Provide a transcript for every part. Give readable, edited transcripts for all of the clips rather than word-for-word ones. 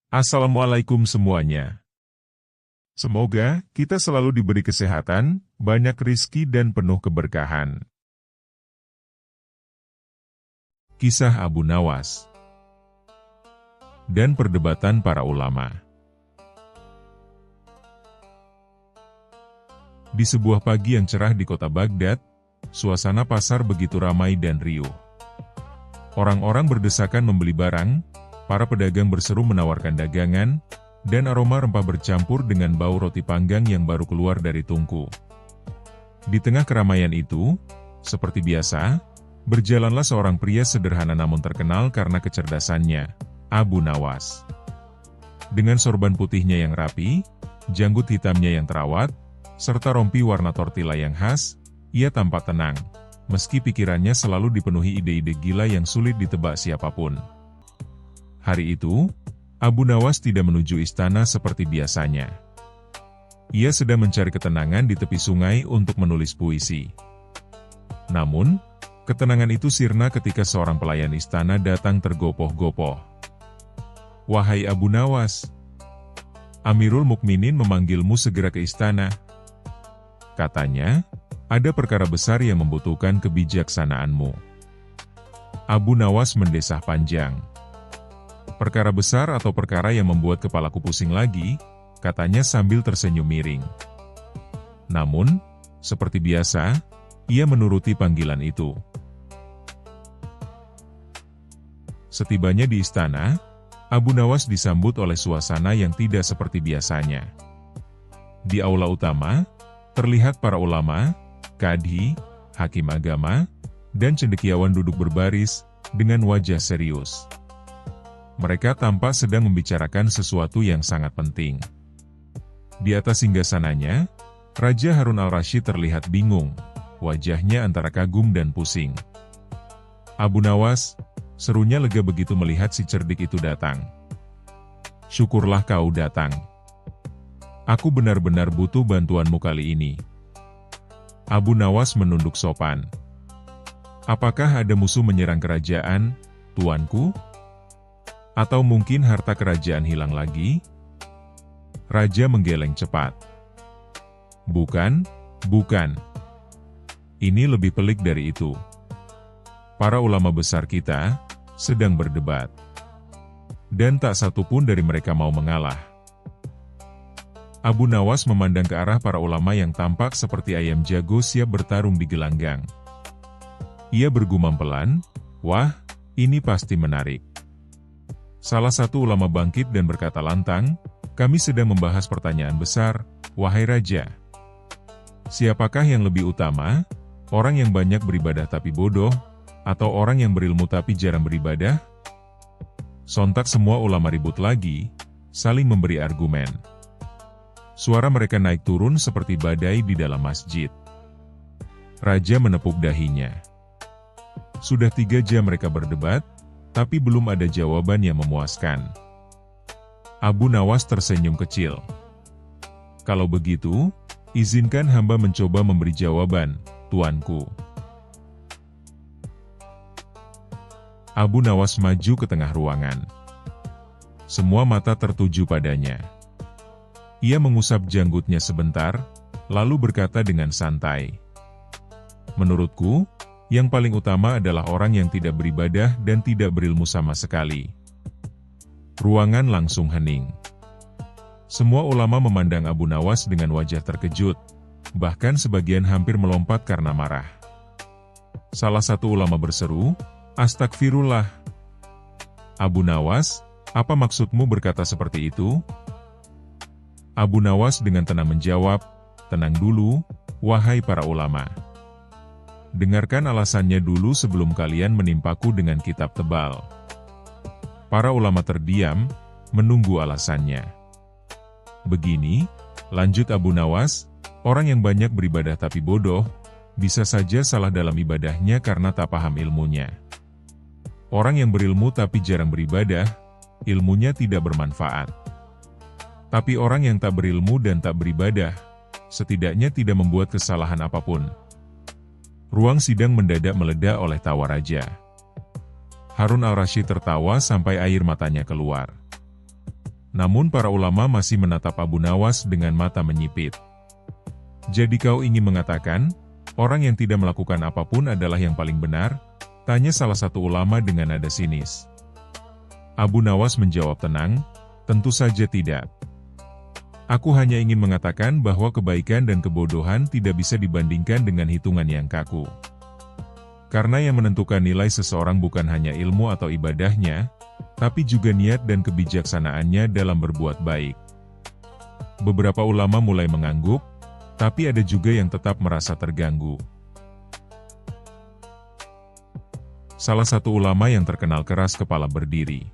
Assalamualaikum semuanya. Semoga kita selalu diberi kesehatan, banyak rizki dan penuh keberkahan. Kisah Abu Nawas dan perdebatan para ulama. Di sebuah pagi yang cerah di kota Baghdad, suasana pasar begitu ramai dan riuh. Orang-orang berdesakan membeli barang, para pedagang berseru menawarkan dagangan, dan aroma rempah bercampur dengan bau roti panggang yang baru keluar dari tungku. Di tengah keramaian itu, seperti biasa, berjalanlah seorang pria sederhana namun terkenal karena kecerdasannya, Abu Nawas. Dengan sorban putihnya yang rapi, janggut hitamnya yang terawat, serta rompi warna tortilla yang khas, ia tampak tenang, meski pikirannya selalu dipenuhi ide-ide gila yang sulit ditebak siapapun. Hari itu, Abu Nawas tidak menuju istana seperti biasanya. Ia sedang mencari ketenangan di tepi sungai untuk menulis puisi. Namun, ketenangan itu sirna ketika seorang pelayan istana datang tergopoh-gopoh. "Wahai Abu Nawas, Amirul Mukminin memanggilmu segera ke istana. Katanya, ada perkara besar yang membutuhkan kebijaksanaanmu." Abu Nawas mendesah panjang. "Perkara besar atau perkara yang membuat kepalaku pusing lagi?" katanya sambil tersenyum miring. Namun, seperti biasa, ia menuruti panggilan itu. Setibanya di istana, Abu Nawas disambut oleh suasana yang tidak seperti biasanya. Di aula utama, terlihat para ulama, kadhi, hakim agama, dan cendekiawan duduk berbaris, dengan wajah serius. Mereka tampak sedang membicarakan sesuatu yang sangat penting. Di atas singgasananya, Raja Harun al-Rasyid terlihat bingung, wajahnya antara kagum dan pusing. "Abu Nawas," serunya lega begitu melihat si cerdik itu datang. "Syukurlah kau datang. Aku benar-benar butuh bantuanmu kali ini." Abu Nawas menunduk sopan. "Apakah ada musuh menyerang kerajaan, tuanku? Atau mungkin harta kerajaan hilang lagi?" Raja menggeleng cepat. Bukan. Ini lebih pelik dari itu. Para ulama besar kita sedang berdebat. Dan tak satu pun dari mereka mau mengalah." Abu Nawas memandang ke arah para ulama yang tampak seperti ayam jago siap bertarung di gelanggang. Ia bergumam pelan, "Wah, ini pasti menarik." Salah satu ulama bangkit dan berkata lantang, "Kami sedang membahas pertanyaan besar, wahai Raja. Siapakah yang lebih utama, orang yang banyak beribadah tapi bodoh, atau orang yang berilmu tapi jarang beribadah?" Sontak semua ulama ribut lagi, saling memberi argumen. Suara mereka naik turun seperti badai di dalam masjid. Raja menepuk dahinya. Sudah 3 jam mereka berdebat, tapi belum ada jawaban yang memuaskan. Abu Nawas tersenyum kecil. "Kalau begitu, izinkan hamba mencoba memberi jawaban, tuanku." Abu Nawas maju ke tengah ruangan. Semua mata tertuju padanya. Ia mengusap janggutnya sebentar, lalu berkata dengan santai, "Menurutku, yang paling utama adalah orang yang tidak beribadah dan tidak berilmu sama sekali." Ruangan langsung hening. Semua ulama memandang Abu Nawas dengan wajah terkejut, bahkan sebagian hampir melompat karena marah. Salah satu ulama berseru, "Astagfirullah. Abu Nawas, apa maksudmu berkata seperti itu?" Abu Nawas dengan tenang menjawab, "Tenang dulu, wahai para ulama. Dengarkan alasannya dulu sebelum kalian menimpaku dengan kitab tebal." Para ulama terdiam, menunggu alasannya. "Begini," lanjut Abu Nawas, "orang yang banyak beribadah tapi bodoh, bisa saja salah dalam ibadahnya karena tak paham ilmunya. Orang yang berilmu tapi jarang beribadah, ilmunya tidak bermanfaat. Tapi orang yang tak berilmu dan tak beribadah, setidaknya tidak membuat kesalahan apapun." Ruang sidang mendadak meledak oleh tawa raja. Harun al-Rasyid tertawa sampai air matanya keluar. Namun para ulama masih menatap Abu Nawas dengan mata menyipit. "Jadi kau ingin mengatakan, orang yang tidak melakukan apapun adalah yang paling benar?" tanya salah satu ulama dengan nada sinis. Abu Nawas menjawab tenang, "Tentu saja tidak. Aku hanya ingin mengatakan bahwa kebaikan dan kebodohan tidak bisa dibandingkan dengan hitungan yang kaku. Karena yang menentukan nilai seseorang bukan hanya ilmu atau ibadahnya, tapi juga niat dan kebijaksanaannya dalam berbuat baik." Beberapa ulama mulai mengangguk, tapi ada juga yang tetap merasa terganggu. Salah satu ulama yang terkenal keras kepala berdiri.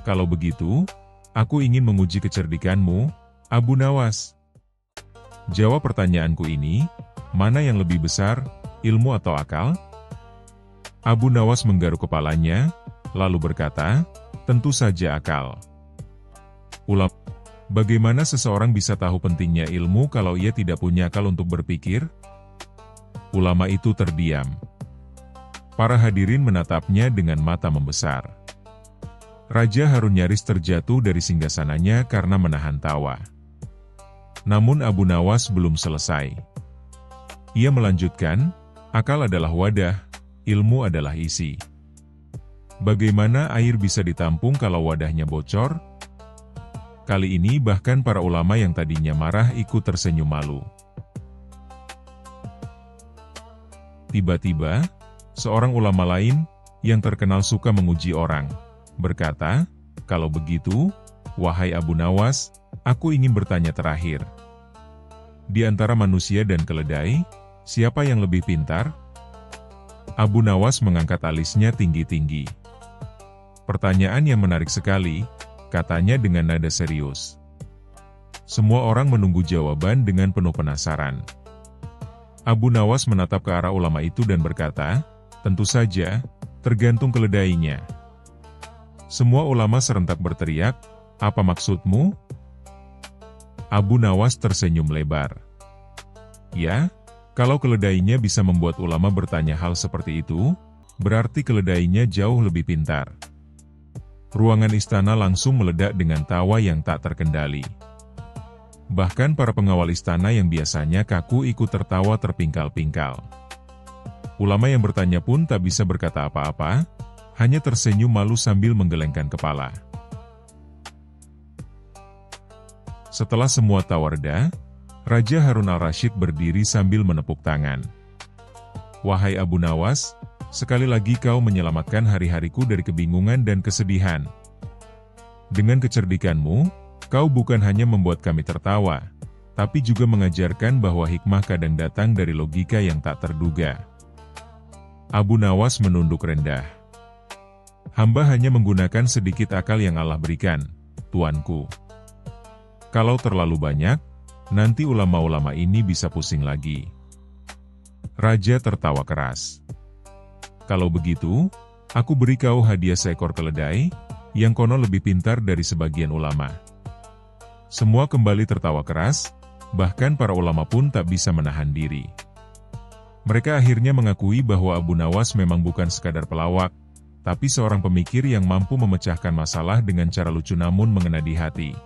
"Kalau begitu, aku ingin menguji kecerdikanmu, Abu Nawas. Jawab pertanyaanku ini, mana yang lebih besar, ilmu atau akal?" Abu Nawas menggaruk kepalanya, lalu berkata, "Tentu saja akal." Ulama, bagaimana seseorang bisa tahu pentingnya ilmu kalau ia tidak punya akal untuk berpikir? Ulama itu terdiam. Para hadirin menatapnya dengan mata membesar. Raja Harun nyaris terjatuh dari singgasananya karena menahan tawa. Namun Abu Nawas belum selesai. Ia melanjutkan, "Akal adalah wadah, ilmu adalah isi. Bagaimana air bisa ditampung kalau wadahnya bocor?" Kali ini bahkan para ulama yang tadinya marah ikut tersenyum malu. Tiba-tiba, seorang ulama lain, yang terkenal suka menguji orang, berkata, "Kalau begitu, wahai Abu Nawas, aku ingin bertanya terakhir. Di antara manusia dan keledai, siapa yang lebih pintar?" Abu Nawas mengangkat alisnya tinggi-tinggi. "Pertanyaan yang menarik sekali," katanya dengan nada serius. Semua orang menunggu jawaban dengan penuh penasaran. Abu Nawas menatap ke arah ulama itu dan berkata, "Tentu saja, tergantung keledainya." Semua ulama serentak berteriak, "Apa maksudmu?" Abu Nawas tersenyum lebar. "Ya, kalau keledainya bisa membuat ulama bertanya hal seperti itu, berarti keledainya jauh lebih pintar." Ruangan istana langsung meledak dengan tawa yang tak terkendali. Bahkan para pengawal istana yang biasanya kaku ikut tertawa terpingkal-pingkal. Ulama yang bertanya pun tak bisa berkata apa-apa, hanya tersenyum malu sambil menggelengkan kepala. Setelah semua tawa reda, Raja Harun al-Rasyid berdiri sambil menepuk tangan. "Wahai Abu Nawas, sekali lagi kau menyelamatkan hari-hariku dari kebingungan dan kesedihan. Dengan kecerdikanmu, kau bukan hanya membuat kami tertawa, tapi juga mengajarkan bahwa hikmah kadang datang dari logika yang tak terduga." Abu Nawas menunduk rendah. "Hamba hanya menggunakan sedikit akal yang Allah berikan, tuanku. Kalau terlalu banyak, nanti ulama-ulama ini bisa pusing lagi." Raja tertawa keras. "Kalau begitu, aku beri kau hadiah seekor keledai, yang konon lebih pintar dari sebagian ulama." Semua kembali tertawa keras, bahkan para ulama pun tak bisa menahan diri. Mereka akhirnya mengakui bahwa Abu Nawas memang bukan sekadar pelawak, tapi seorang pemikir yang mampu memecahkan masalah dengan cara lucu namun mengena di hati.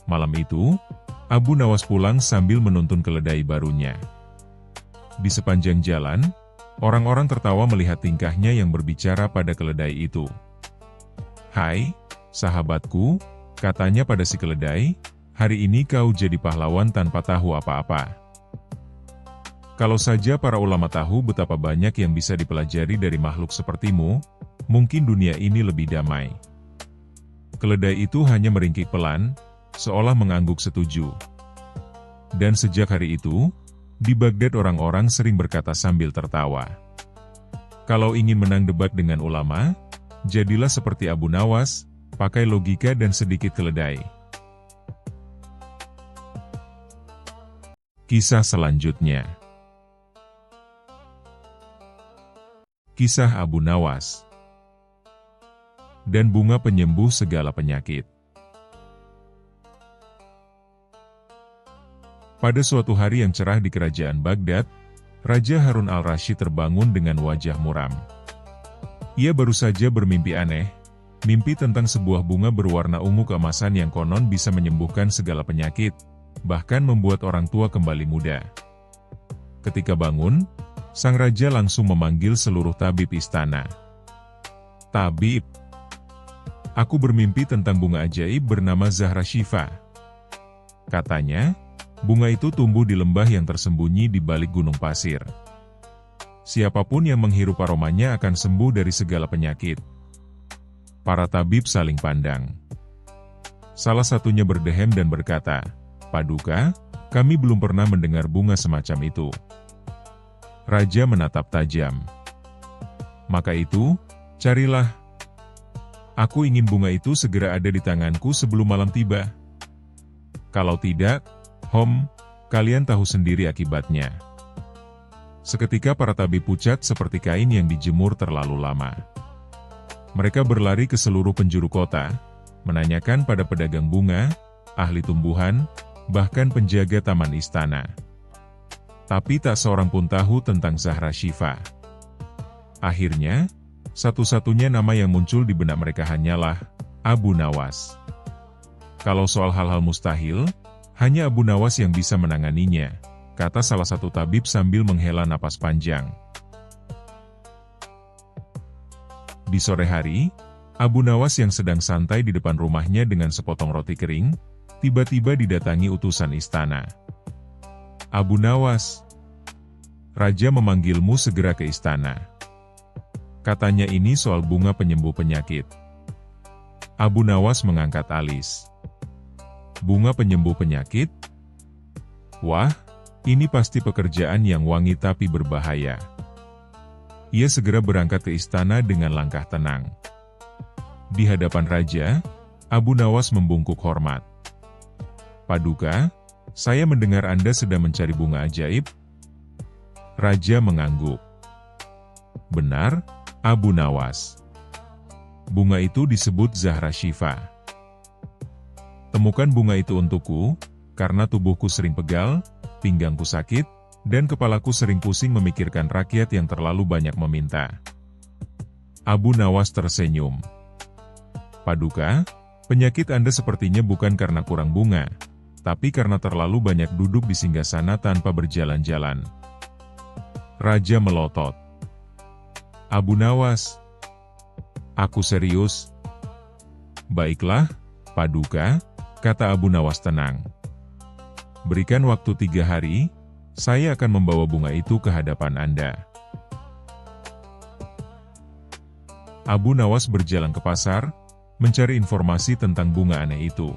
Malam itu, Abu Nawas pulang sambil menuntun keledai barunya. Di sepanjang jalan, orang-orang tertawa melihat tingkahnya yang berbicara pada keledai itu. "Hai, sahabatku," katanya pada si keledai, "hari ini kau jadi pahlawan tanpa tahu apa-apa. Kalau saja para ulama tahu betapa banyak yang bisa dipelajari dari makhluk sepertimu, mungkin dunia ini lebih damai." Keledai itu hanya meringkik pelan, seolah mengangguk setuju. Dan sejak hari itu, di Baghdad orang-orang sering berkata sambil tertawa, "Kalau ingin menang debat dengan ulama, jadilah seperti Abu Nawas, pakai logika dan sedikit keledai." Kisah selanjutnya. Kisah Abu Nawas dan bunga penyembuh segala penyakit. Pada suatu hari yang cerah di kerajaan Baghdad, Raja Harun al-Rasyid terbangun dengan wajah muram. Ia baru saja bermimpi aneh, mimpi tentang sebuah bunga berwarna ungu keemasan yang konon bisa menyembuhkan segala penyakit, bahkan membuat orang tua kembali muda. Ketika bangun, sang raja langsung memanggil seluruh tabib istana. "Tabib, aku bermimpi tentang bunga ajaib bernama Zahra Syifa. Katanya, bunga itu tumbuh di lembah yang tersembunyi di balik gunung pasir. Siapapun yang menghirup aromanya akan sembuh dari segala penyakit." Para tabib saling pandang. Salah satunya berdehem dan berkata, "Paduka, kami belum pernah mendengar bunga semacam itu." Raja menatap tajam. "Maka itu, carilah. Aku ingin bunga itu segera ada di tanganku sebelum malam tiba. Kalau tidak, kalian tahu sendiri akibatnya." Seketika para tabib pucat seperti kain yang dijemur terlalu lama. Mereka berlari ke seluruh penjuru kota, menanyakan pada pedagang bunga, ahli tumbuhan, bahkan penjaga taman istana. Tapi tak seorang pun tahu tentang Zahra Syifa. Akhirnya, satu-satunya nama yang muncul di benak mereka hanyalah Abu Nawas. Kalau soal hal-hal mustahil, hanya Abu Nawas yang bisa menanganinya, kata salah satu tabib sambil menghela napas panjang. Di sore hari, Abu Nawas yang sedang santai di depan rumahnya dengan sepotong roti kering, tiba-tiba didatangi utusan istana. "Abu Nawas, Raja memanggilmu segera ke istana. Katanya ini soal bunga penyembuh penyakit." Abu Nawas mengangkat alis. "Bunga penyembuh penyakit? Wah, ini pasti pekerjaan yang wangi tapi berbahaya." Ia segera berangkat ke istana dengan langkah tenang. Di hadapan raja, Abu Nawas membungkuk hormat. "Paduka, saya mendengar Anda sedang mencari bunga ajaib." Raja mengangguk. "Benar, Abu Nawas. Bunga itu disebut Zahra Syifa. Temukan bunga itu untukku, karena tubuhku sering pegal, pinggangku sakit, dan kepalaku sering pusing memikirkan rakyat yang terlalu banyak meminta." Abu Nawas tersenyum. "Paduka, penyakit Anda sepertinya bukan karena kurang bunga, tapi karena terlalu banyak duduk di singgasana tanpa berjalan-jalan." Raja melotot. "Abu Nawas, aku serius." "Baiklah, Paduka," kata Abu Nawas tenang. "Berikan waktu 3 hari, saya akan membawa bunga itu ke hadapan Anda." Abu Nawas berjalan ke pasar, mencari informasi tentang bunga aneh itu.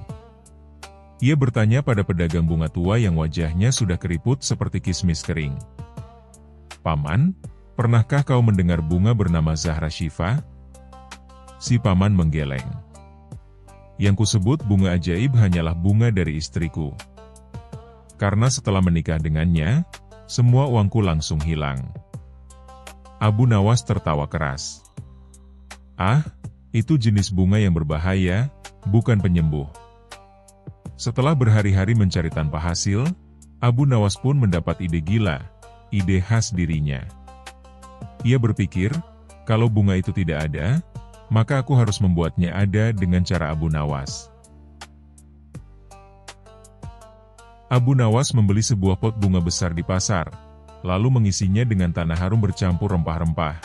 Ia bertanya pada pedagang bunga tua yang wajahnya sudah keriput seperti kismis kering. "Paman, pernahkah kau mendengar bunga bernama Zahra Syifa?" Si paman menggeleng. "Yang kusebut bunga ajaib hanyalah bunga dari istriku. Karena setelah menikah dengannya, semua uangku langsung hilang." Abu Nawas tertawa keras. "Ah, itu jenis bunga yang berbahaya, bukan penyembuh." Setelah berhari-hari mencari tanpa hasil, Abu Nawas pun mendapat ide gila, ide khas dirinya. Ia berpikir, kalau bunga itu tidak ada, maka aku harus membuatnya ada dengan cara Abu Nawas. Abu Nawas membeli sebuah pot bunga besar di pasar, lalu mengisinya dengan tanah harum bercampur rempah-rempah,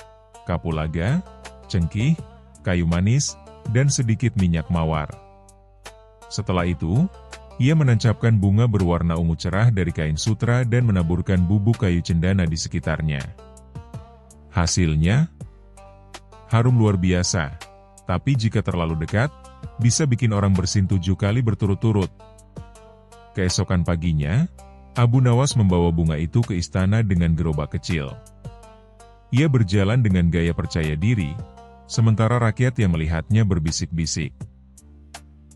kapulaga, cengkih, kayu manis, dan sedikit minyak mawar. Setelah itu, ia menancapkan bunga berwarna ungu cerah dari kain sutra dan menaburkan bubuk kayu cendana di sekitarnya. Hasilnya, harum luar biasa, tapi jika terlalu dekat, bisa bikin orang bersin 7 kali berturut-turut. Keesokan paginya, Abu Nawas membawa bunga itu ke istana dengan gerobak kecil. Ia berjalan dengan gaya percaya diri, sementara rakyat yang melihatnya berbisik-bisik.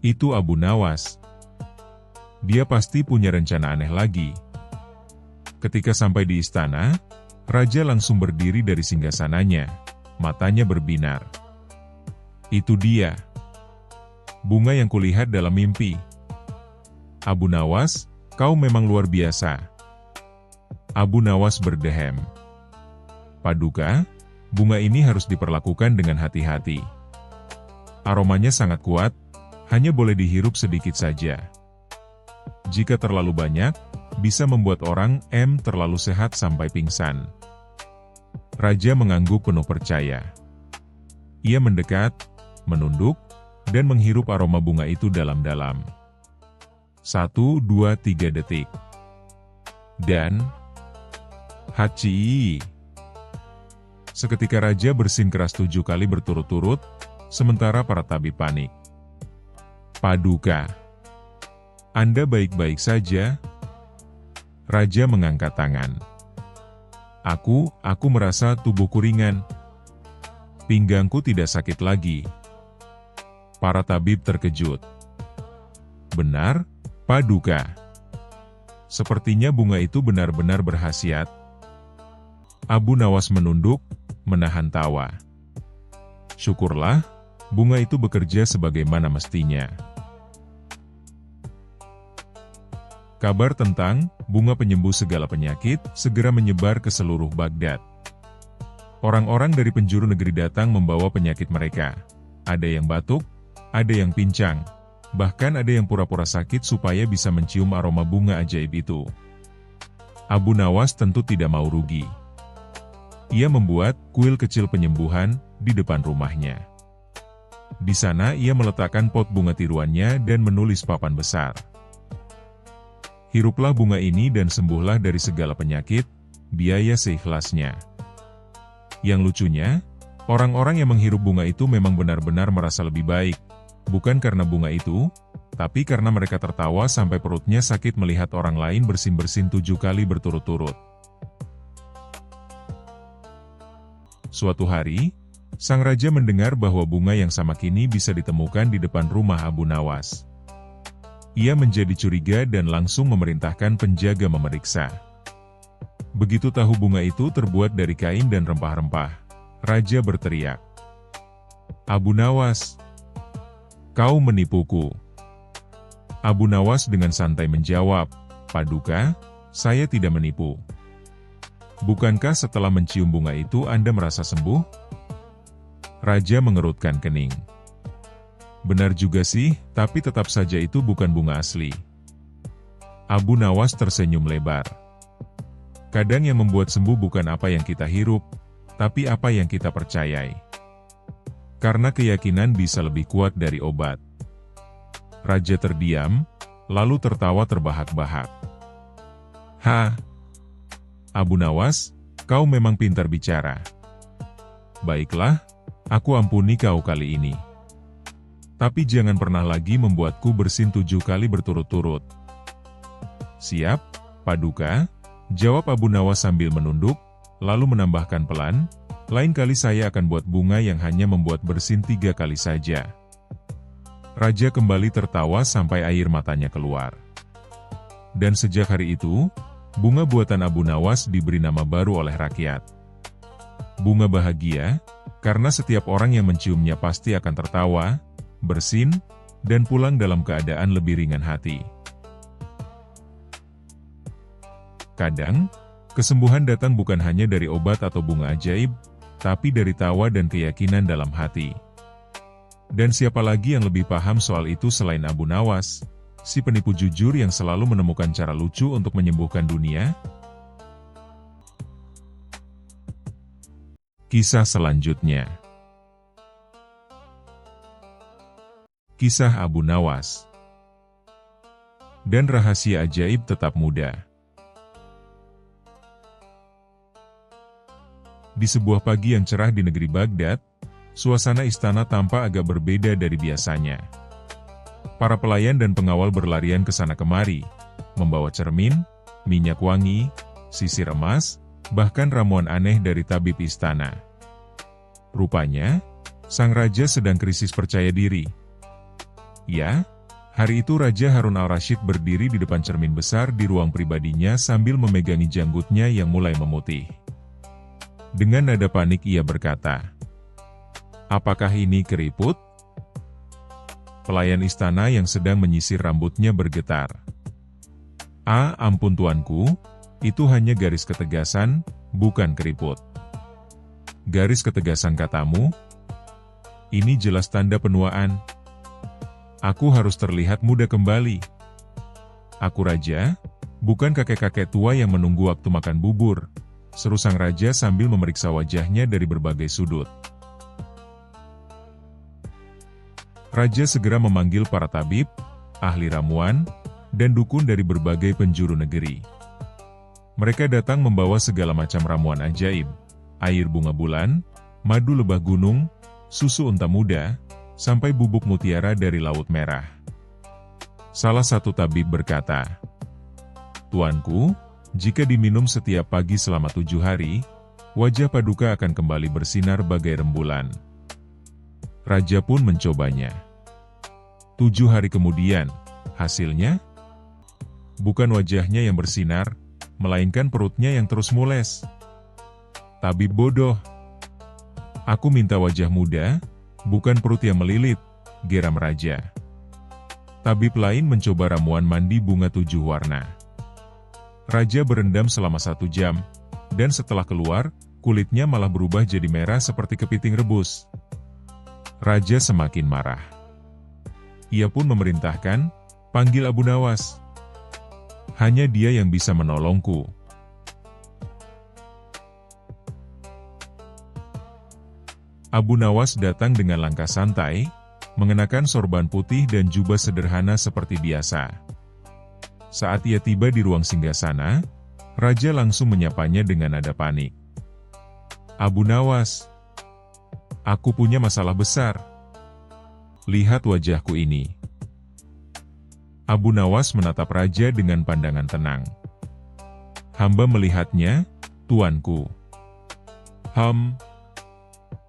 "Itu Abu Nawas. Dia pasti punya rencana aneh lagi." Ketika sampai di istana, raja langsung berdiri dari singgasananya, matanya berbinar. "Itu dia. Bunga yang kulihat dalam mimpi. Abu Nawas, kau memang luar biasa." Abu Nawas berdehem. "Paduka, bunga ini harus diperlakukan dengan hati-hati. Aromanya sangat kuat, hanya boleh dihirup sedikit saja. Jika terlalu banyak, bisa membuat orang terlalu sehat sampai pingsan. Raja mengangguk penuh percaya. Ia mendekat, menunduk, dan menghirup aroma bunga itu dalam-dalam. 1, 2, 3 detik. Dan... haci! Seketika Raja bersin keras 7 kali berturut-turut, sementara para tabib panik. Paduka, Anda baik-baik saja? Raja mengangkat tangan. Aku merasa tubuhku ringan. Pinggangku tidak sakit lagi. Para tabib terkejut. Benar, Paduka. Sepertinya bunga itu benar-benar berkhasiat. Abu Nawas menunduk, menahan tawa. Syukurlah, bunga itu bekerja sebagaimana mestinya. Kabar tentang bunga penyembuh segala penyakit segera menyebar ke seluruh Baghdad. Orang-orang dari penjuru negeri datang membawa penyakit mereka. Ada yang batuk, ada yang pincang, bahkan ada yang pura-pura sakit supaya bisa mencium aroma bunga ajaib itu. Abu Nawas tentu tidak mau rugi. Ia membuat kuil kecil penyembuhan di depan rumahnya. Di sana ia meletakkan pot bunga tiruannya dan menulis papan besar. Hiruplah bunga ini dan sembuhlah dari segala penyakit, biaya seikhlasnya. Yang lucunya, orang-orang yang menghirup bunga itu memang benar-benar merasa lebih baik. Bukan karena bunga itu, tapi karena mereka tertawa sampai perutnya sakit melihat orang lain bersin-bersin 7 kali berturut-turut. Suatu hari, sang raja mendengar bahwa bunga yang sama kini bisa ditemukan di depan rumah Abu Nawas. Ia menjadi curiga dan langsung memerintahkan penjaga memeriksa. Begitu tahu bunga itu terbuat dari kain dan rempah-rempah, raja berteriak, "Abu Nawas, kau menipuku." Abu Nawas dengan santai menjawab, "Paduka, saya tidak menipu. Bukankah setelah mencium bunga itu Anda merasa sembuh?" Raja mengerutkan kening. "Benar juga sih, tapi tetap saja itu bukan bunga asli." Abu Nawas tersenyum lebar. "Kadang yang membuat sembuh bukan apa yang kita hirup, tapi apa yang kita percayai. Karena keyakinan bisa lebih kuat dari obat." Raja terdiam, lalu tertawa terbahak-bahak. "Hah? Abu Nawas, kau memang pintar bicara. Baiklah, aku ampuni kau kali ini. Tapi jangan pernah lagi membuatku bersin 7 kali berturut-turut." "Siap, Paduka," jawab Abu Nawas sambil menunduk, lalu menambahkan pelan, "Lain kali saya akan buat bunga yang hanya membuat bersin 3 kali saja." Raja kembali tertawa sampai air matanya keluar. Dan sejak hari itu, bunga buatan Abu Nawas diberi nama baru oleh rakyat. Bunga bahagia, karena setiap orang yang menciumnya pasti akan tertawa, bersin, dan pulang dalam keadaan lebih ringan hati. Kadang, kesembuhan datang bukan hanya dari obat atau bunga ajaib, tapi dari tawa dan keyakinan dalam hati. Dan siapa lagi yang lebih paham soal itu selain Abu Nawas, si penipu jujur yang selalu menemukan cara lucu untuk menyembuhkan dunia? Kisah selanjutnya. Kisah Abu Nawas. Dan rahasia ajaib tetap muda. Di sebuah pagi yang cerah di negeri Baghdad, suasana istana tampak agak berbeda dari biasanya. Para pelayan dan pengawal berlarian ke sana kemari, membawa cermin, minyak wangi, sisir emas, bahkan ramuan aneh dari tabib istana. Rupanya, sang raja sedang krisis percaya diri. Ya, hari itu Raja Harun al-Rasyid berdiri di depan cermin besar di ruang pribadinya sambil memegangi janggutnya yang mulai memutih. Dengan nada panik ia berkata, "Apakah ini keriput?" Pelayan istana yang sedang menyisir rambutnya bergetar. Ampun tuanku, itu hanya garis ketegasan, bukan keriput." "Garis ketegasan katamu?" Ini jelas tanda penuaan. Aku harus terlihat muda kembali. Aku raja, bukan kakek-kakek tua yang menunggu waktu makan bubur, seru sang raja sambil memeriksa wajahnya dari berbagai sudut. Raja segera memanggil para tabib, ahli ramuan, dan dukun dari berbagai penjuru negeri. Mereka datang membawa segala macam ramuan ajaib, air bunga bulan, madu lebah gunung, susu unta muda, sampai bubuk mutiara dari Laut Merah. Salah satu tabib berkata, "Tuanku, jika diminum setiap pagi selama 7 hari, wajah Paduka akan kembali bersinar bagai rembulan." Raja pun mencobanya. 7 hari kemudian, hasilnya? Bukan wajahnya yang bersinar, melainkan perutnya yang terus mules. Tabib bodoh. Aku minta wajah muda, bukan perut yang melilit, geram raja. Tabib lain mencoba ramuan mandi bunga 7 warna. Raja berendam selama 1 jam, dan setelah keluar, kulitnya malah berubah jadi merah seperti kepiting rebus. Raja semakin marah. Ia pun memerintahkan, "Panggil Abu Nawas. Hanya dia yang bisa menolongku." Abu Nawas datang dengan langkah santai, mengenakan sorban putih dan jubah sederhana seperti biasa. Saat ia tiba di ruang singgasana, raja langsung menyapanya dengan nada panik. "Abu Nawas, aku punya masalah besar. Lihat wajahku ini." Abu Nawas menatap raja dengan pandangan tenang. "Hamba melihatnya, tuanku."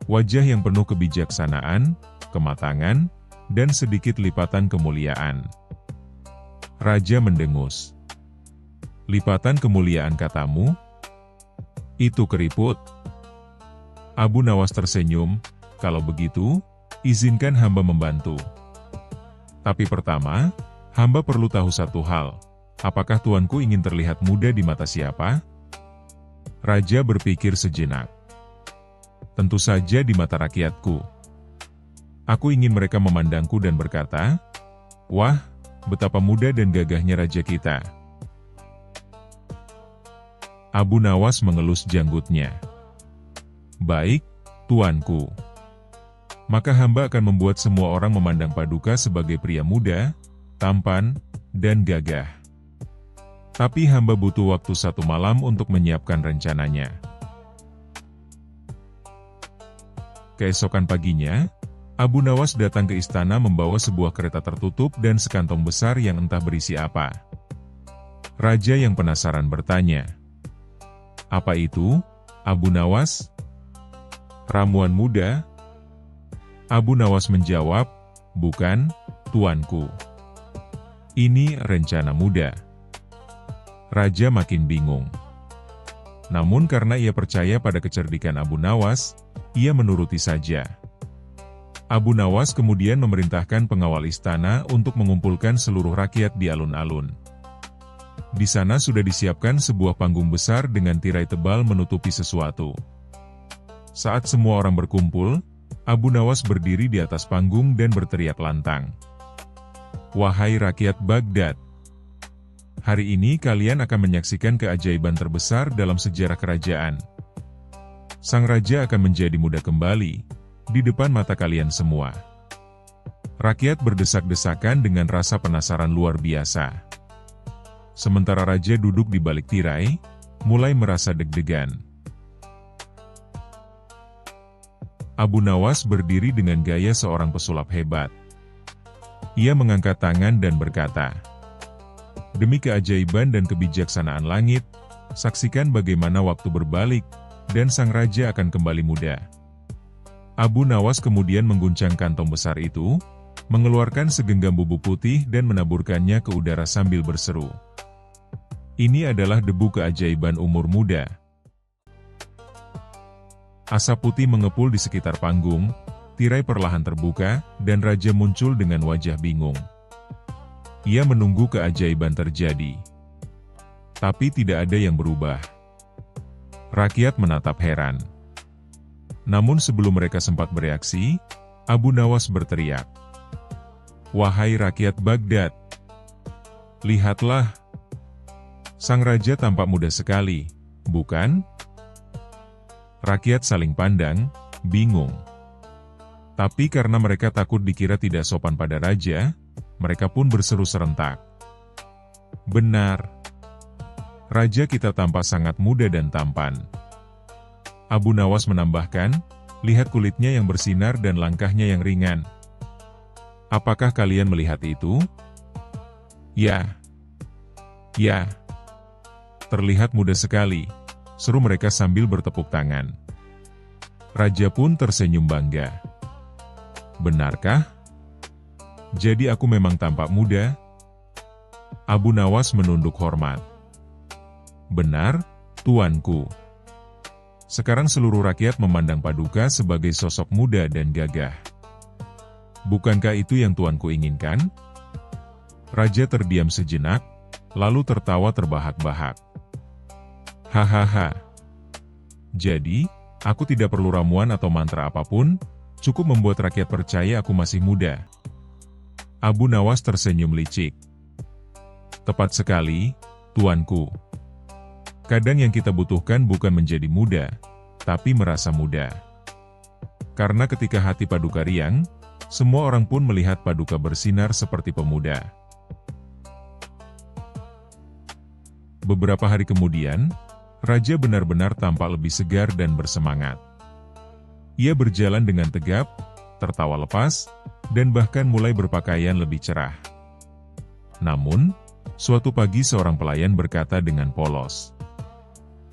Wajah yang penuh kebijaksanaan, kematangan, dan sedikit lipatan kemuliaan. Raja mendengus. "Lipatan kemuliaan katamu? Itu keriput." Abu Nawas tersenyum, "Kalau begitu, izinkan hamba membantu. Tapi pertama, hamba perlu tahu satu hal. Apakah tuanku ingin terlihat muda di mata siapa?" Raja berpikir sejenak. "Tentu saja di mata rakyatku. Aku ingin mereka memandangku dan berkata, 'Wah, betapa muda dan gagahnya raja kita.'" Abu Nawas mengelus janggutnya. "Baik, tuanku. Maka hamba akan membuat semua orang memandang Paduka sebagai pria muda, tampan, dan gagah. Tapi hamba butuh waktu 1 malam untuk menyiapkan rencananya." Keesokan paginya, Abu Nawas datang ke istana membawa sebuah kereta tertutup dan sekantong besar yang entah berisi apa. Raja yang penasaran bertanya, "Apa itu, Abu Nawas?" "Ramuan muda." Abu Nawas menjawab, "Bukan, tuanku. Ini rencana muda." Raja makin bingung. Namun karena ia percaya pada kecerdikan Abu Nawas, ia menuruti saja. Abu Nawas kemudian memerintahkan pengawal istana untuk mengumpulkan seluruh rakyat di alun-alun. Di sana sudah disiapkan sebuah panggung besar dengan tirai tebal menutupi sesuatu. Saat semua orang berkumpul, Abu Nawas berdiri di atas panggung dan berteriak lantang, "Wahai rakyat Baghdad, hari ini kalian akan menyaksikan keajaiban terbesar dalam sejarah kerajaan. Sang raja akan menjadi muda kembali, di depan mata kalian semua." Rakyat berdesak-desakan dengan rasa penasaran luar biasa. Sementara raja duduk di balik tirai, mulai merasa deg-degan. Abu Nawas berdiri dengan gaya seorang pesulap hebat. Ia mengangkat tangan dan berkata, "Demi keajaiban dan kebijaksanaan langit, saksikan bagaimana waktu berbalik, dan sang raja akan kembali muda." Abu Nawas kemudian mengguncang kantong besar itu, mengeluarkan segenggam bubuk putih dan menaburkannya ke udara sambil berseru, "Ini adalah debu keajaiban umur muda." Asap putih mengepul di sekitar panggung, tirai perlahan terbuka, dan raja muncul dengan wajah bingung. Ia menunggu keajaiban terjadi. Tapi tidak ada yang berubah. Rakyat menatap heran. Namun sebelum mereka sempat bereaksi, Abu Nawas berteriak. "Wahai rakyat Baghdad! Lihatlah! Sang raja tampak muda sekali, bukan?" Rakyat saling pandang, bingung. Tapi karena mereka takut dikira tidak sopan pada raja, mereka pun berseru serentak. "Benar. Raja kita tampak sangat muda dan tampan." Abu Nawas menambahkan, "Lihat kulitnya yang bersinar dan langkahnya yang ringan. Apakah kalian melihat itu?" "Ya. Ya. Terlihat muda sekali," seru mereka sambil bertepuk tangan. Raja pun tersenyum bangga. "Benarkah? Jadi aku memang tampak muda?" Abu Nawas menunduk hormat. "Benar, tuanku. Sekarang seluruh rakyat memandang Paduka sebagai sosok muda dan gagah. Bukankah itu yang tuanku inginkan?" Raja terdiam sejenak, lalu tertawa terbahak-bahak. "Hahaha. Jadi, aku tidak perlu ramuan atau mantra apapun, cukup membuat rakyat percaya aku masih muda." Abu Nawas tersenyum licik. "Tepat sekali, tuanku. Kadang yang kita butuhkan bukan menjadi muda, tapi merasa muda. Karena ketika hati Paduka riang, semua orang pun melihat Paduka bersinar seperti pemuda." Beberapa hari kemudian, Raja benar-benar tampak lebih segar dan bersemangat. Ia berjalan dengan tegap, tertawa lepas, dan bahkan mulai berpakaian lebih cerah. Namun, suatu pagi seorang pelayan berkata dengan polos,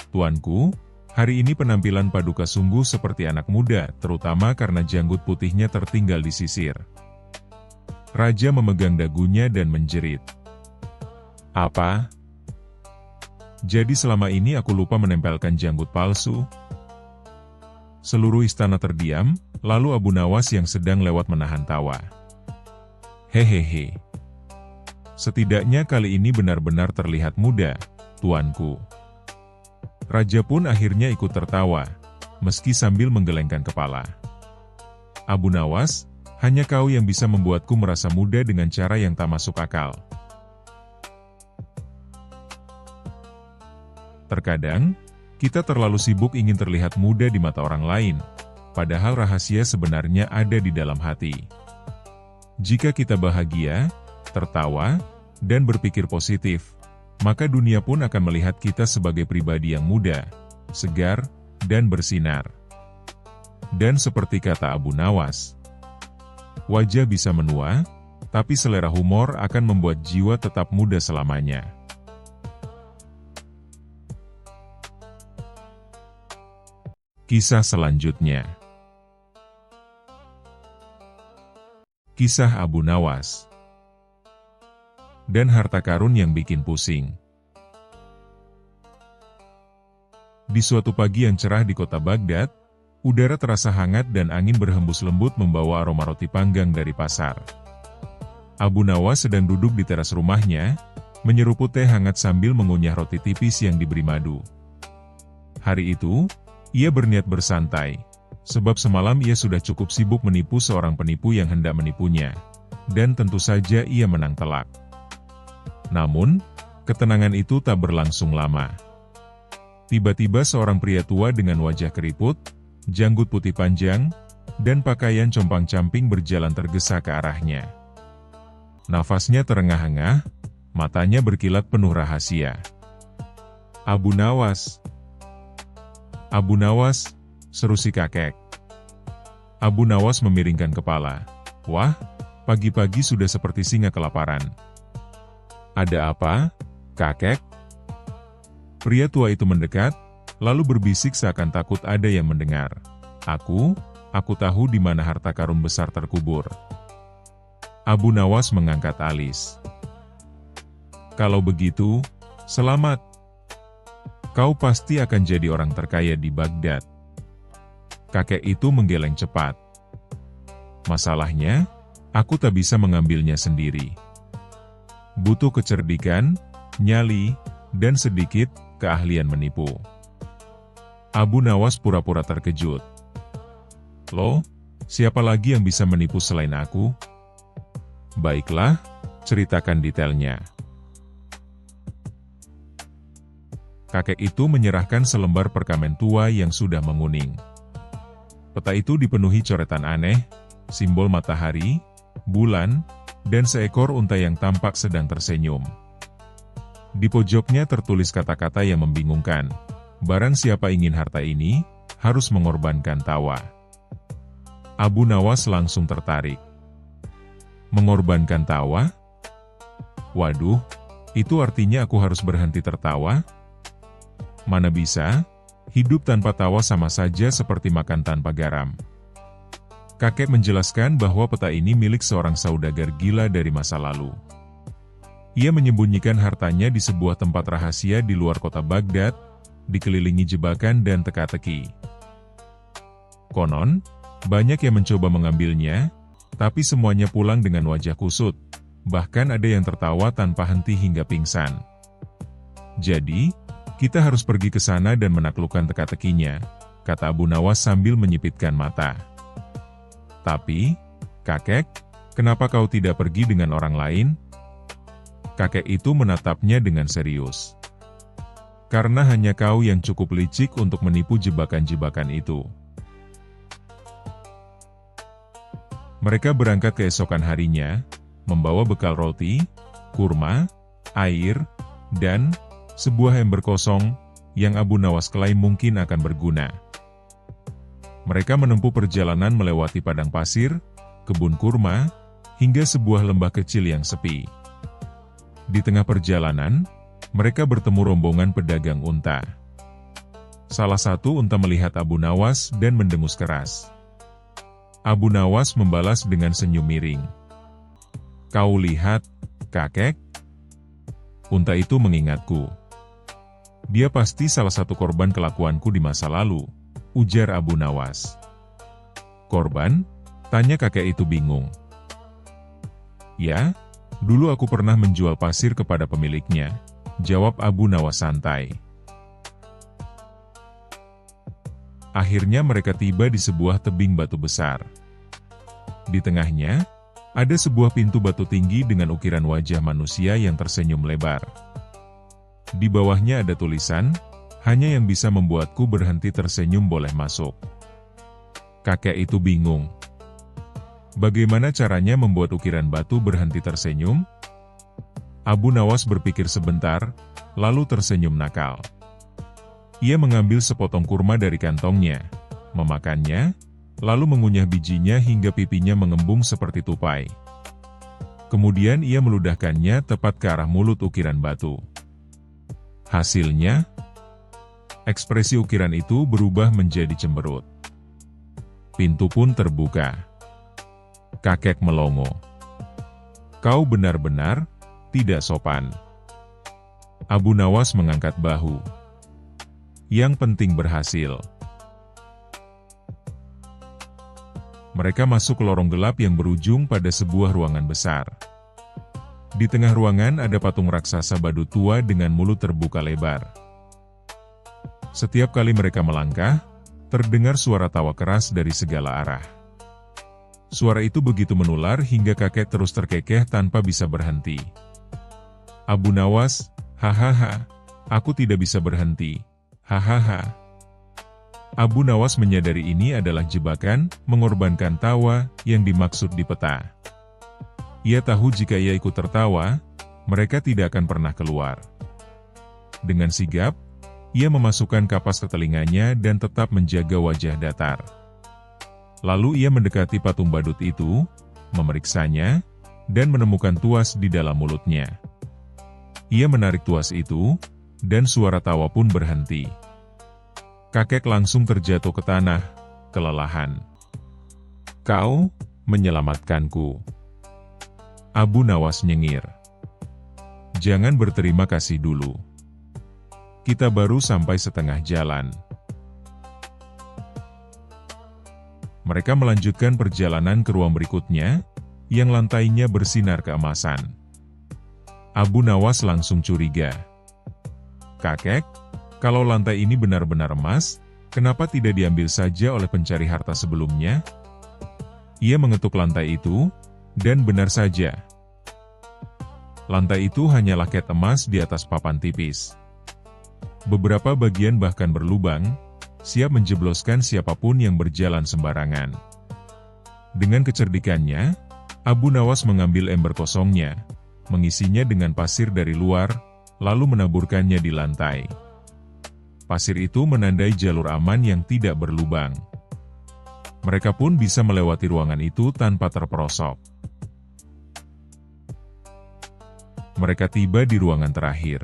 "Tuanku, hari ini penampilan Paduka sungguh seperti anak muda, terutama karena janggut putihnya tertinggal di sisir." Raja memegang dagunya dan menjerit. "Apa? Jadi selama ini aku lupa menempelkan janggut palsu?" Seluruh istana terdiam, lalu Abu Nawas yang sedang lewat menahan tawa. "Hehehe. Setidaknya kali ini benar-benar terlihat muda, tuanku." Raja pun akhirnya ikut tertawa, meski sambil menggelengkan kepala. "Abu Nawas, hanya kau yang bisa membuatku merasa muda dengan cara yang tak masuk akal." Terkadang, kita terlalu sibuk ingin terlihat muda di mata orang lain, padahal rahasia sebenarnya ada di dalam hati. Jika kita bahagia, tertawa, dan berpikir positif, maka dunia pun akan melihat kita sebagai pribadi yang muda, segar, dan bersinar. Dan seperti kata Abu Nawas, wajah bisa menua, tapi selera humor akan membuat jiwa tetap muda selamanya. Kisah selanjutnya. Kisah Abu Nawas dan harta karun yang bikin pusing. Di suatu pagi yang cerah di kota Baghdad, udara terasa hangat dan angin berhembus lembut membawa aroma roti panggang dari pasar. Abu Nawas sedang duduk di teras rumahnya, menyeruput teh hangat sambil mengunyah roti tipis yang diberi madu. Hari itu, ia berniat bersantai, sebab semalam ia sudah cukup sibuk menipu seorang penipu yang hendak menipunya, dan tentu saja ia menang telak. Namun, ketenangan itu tak berlangsung lama. Tiba-tiba seorang pria tua dengan wajah keriput, janggut putih panjang, dan pakaian compang-camping berjalan tergesa ke arahnya. Nafasnya terengah-engah, matanya berkilat penuh rahasia. "Abu Nawas! Abu Nawas!" seru si kakek. Abu Nawas memiringkan kepala. "Wah, pagi-pagi sudah seperti singa kelaparan." "Ada apa, kakek?" Pria tua itu mendekat, lalu berbisik seakan takut ada yang mendengar. Aku tahu di mana harta karun besar terkubur." Abu Nawas mengangkat alis. "Kalau begitu, selamat. Kau pasti akan jadi orang terkaya di Baghdad." Kakek itu menggeleng cepat. "Masalahnya, aku tak bisa mengambilnya sendiri. Butuh kecerdikan, nyali, dan sedikit keahlian menipu." Abu Nawas pura-pura terkejut. "Loh, Siapa lagi yang bisa menipu selain aku? Baiklah, ceritakan detailnya. Kakek itu menyerahkan selembar perkamen tua yang sudah menguning. Peta itu dipenuhi coretan aneh, simbol matahari, bulan, dan seekor unta yang tampak sedang tersenyum. Di pojoknya tertulis kata-kata yang membingungkan. Barang siapa ingin harta ini, harus mengorbankan tawa. Abu Nawas langsung tertarik. Mengorbankan tawa? Waduh, itu artinya aku harus berhenti tertawa? Mana bisa, hidup tanpa tawa sama saja seperti makan tanpa garam. Kakek menjelaskan bahwa peta ini milik seorang saudagar gila dari masa lalu. Ia menyembunyikan hartanya di sebuah tempat rahasia di luar kota Baghdad, dikelilingi jebakan dan teka-teki. Konon, banyak yang mencoba mengambilnya, tapi semuanya pulang dengan wajah kusut, bahkan ada yang tertawa tanpa henti hingga pingsan. Jadi, kita harus pergi ke sana dan menaklukkan teka-tekinya, kata Abu Nawas sambil menyipitkan mata. Tapi, kakek, kenapa kau tidak pergi dengan orang lain? Kakek itu menatapnya dengan serius. Karena hanya kau yang cukup licik untuk menipu jebakan-jebakan itu. Mereka berangkat keesokan harinya, membawa bekal roti, kurma, air, dan sebuah ember kosong yang Abu Nawas klaim mungkin akan berguna. Mereka menempuh perjalanan melewati padang pasir, kebun kurma, hingga sebuah lembah kecil yang sepi. Di tengah perjalanan, mereka bertemu rombongan pedagang unta. Salah satu unta melihat Abu Nawas dan mendengus keras. Abu Nawas membalas dengan senyum miring. Kau lihat, kakek? Unta itu mengingatku. Dia pasti salah satu korban kelakuanku di masa lalu, ujar Abu Nawas. Korban? Tanya kakek itu bingung. Ya, dulu aku pernah menjual pasir kepada pemiliknya, jawab Abu Nawas santai. Akhirnya mereka tiba di sebuah tebing batu besar. Di tengahnya, ada sebuah pintu batu tinggi dengan ukiran wajah manusia yang tersenyum lebar. Di bawahnya ada tulisan, hanya yang bisa membuatku berhenti tersenyum boleh masuk. Kakek itu bingung. Bagaimana caranya membuat ukiran batu berhenti tersenyum? Abu Nawas berpikir sebentar, lalu tersenyum nakal. Ia mengambil sepotong kurma dari kantongnya, memakannya, lalu mengunyah bijinya hingga pipinya mengembung seperti tupai. Kemudian ia meludahkannya tepat ke arah mulut ukiran batu. Hasilnya, ekspresi ukiran itu berubah menjadi cemberut. Pintu pun terbuka. Kakek melongo. Kau benar-benar tidak sopan. Abu Nawas mengangkat bahu. Yang penting berhasil. Mereka masuk ke lorong gelap yang berujung pada sebuah ruangan besar. Di tengah ruangan ada patung raksasa badu tua dengan mulut terbuka lebar. Setiap kali mereka melangkah, terdengar suara tawa keras dari segala arah. Suara itu begitu menular hingga kakek terus terkekeh tanpa bisa berhenti. Abu Nawas, hahaha, aku tidak bisa berhenti, hahaha. Abu Nawas menyadari ini adalah jebakan, mengorbankan tawa, yang dimaksud di peta. Ia tahu jika ia ikut tertawa, mereka tidak akan pernah keluar. Dengan sigap, ia memasukkan kapas ke telinganya dan tetap menjaga wajah datar. Lalu ia mendekati patung badut itu, memeriksanya, dan menemukan tuas di dalam mulutnya. Ia menarik tuas itu, dan suara tawa pun berhenti. Kakek langsung terjatuh ke tanah, kelelahan. Kau menyelamatkanku. Abu Nawas nyengir. Jangan berterima kasih dulu. Kita baru sampai setengah jalan. Mereka melanjutkan perjalanan ke ruang berikutnya, yang lantainya bersinar keemasan. Abu Nawas langsung curiga. Kakek, kalau lantai ini benar-benar emas, kenapa tidak diambil saja oleh pencari harta sebelumnya? Ia mengetuk lantai itu, dan benar saja. Lantai itu hanyalah cat emas di atas papan tipis. Beberapa bagian bahkan berlubang, siap menjebloskan siapapun yang berjalan sembarangan. Dengan kecerdikannya, Abu Nawas mengambil ember kosongnya, mengisinya dengan pasir dari luar, lalu menaburkannya di lantai. Pasir itu menandai jalur aman yang tidak berlubang. Mereka pun bisa melewati ruangan itu tanpa terperosok. Mereka tiba di ruangan terakhir.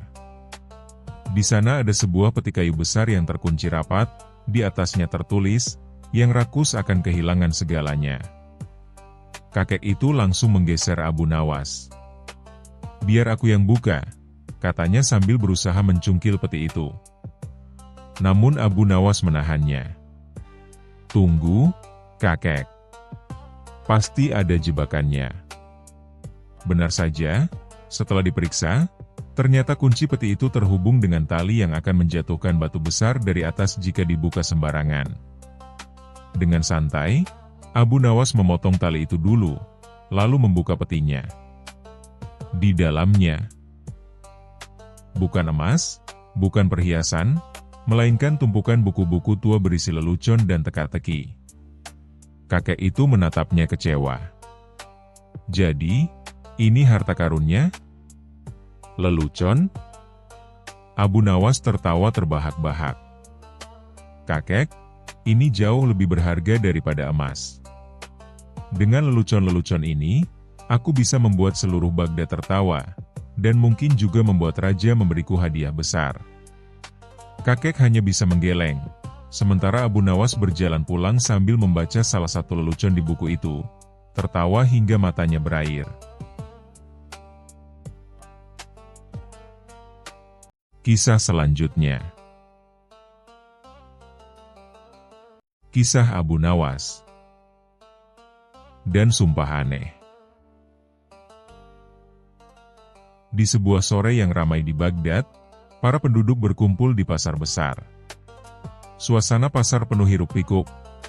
Di sana ada sebuah peti kayu besar yang terkunci rapat, di atasnya tertulis, yang rakus akan kehilangan segalanya. Kakek itu langsung menggeser Abu Nawas. Biar aku yang buka, katanya sambil berusaha mencungkil peti itu. Namun Abu Nawas menahannya. Tunggu, kakek. Pasti ada jebakannya. Benar saja, setelah diperiksa, ternyata kunci peti itu terhubung dengan tali yang akan menjatuhkan batu besar dari atas jika dibuka sembarangan. Dengan santai, Abu Nawas memotong tali itu dulu, lalu membuka petinya. Di dalamnya, bukan emas, bukan perhiasan, melainkan tumpukan buku-buku tua berisi lelucon dan teka-teki. Kakek itu menatapnya kecewa. Jadi, ini harta karunnya? Lelucon? Abu Nawas tertawa terbahak-bahak. Kakek, ini jauh lebih berharga daripada emas. Dengan lelucon-lelucon ini, aku bisa membuat seluruh Baghdad tertawa, dan mungkin juga membuat raja memberiku hadiah besar. Kakek hanya bisa menggeleng, sementara Abu Nawas berjalan pulang sambil membaca salah satu lelucon di buku itu, tertawa hingga matanya berair. Kisah selanjutnya. Kisah Abu Nawas dan sumpah aneh. Di sebuah sore yang ramai di Baghdad, para penduduk berkumpul di pasar besar. Suasana pasar penuh hiruk-pikuk,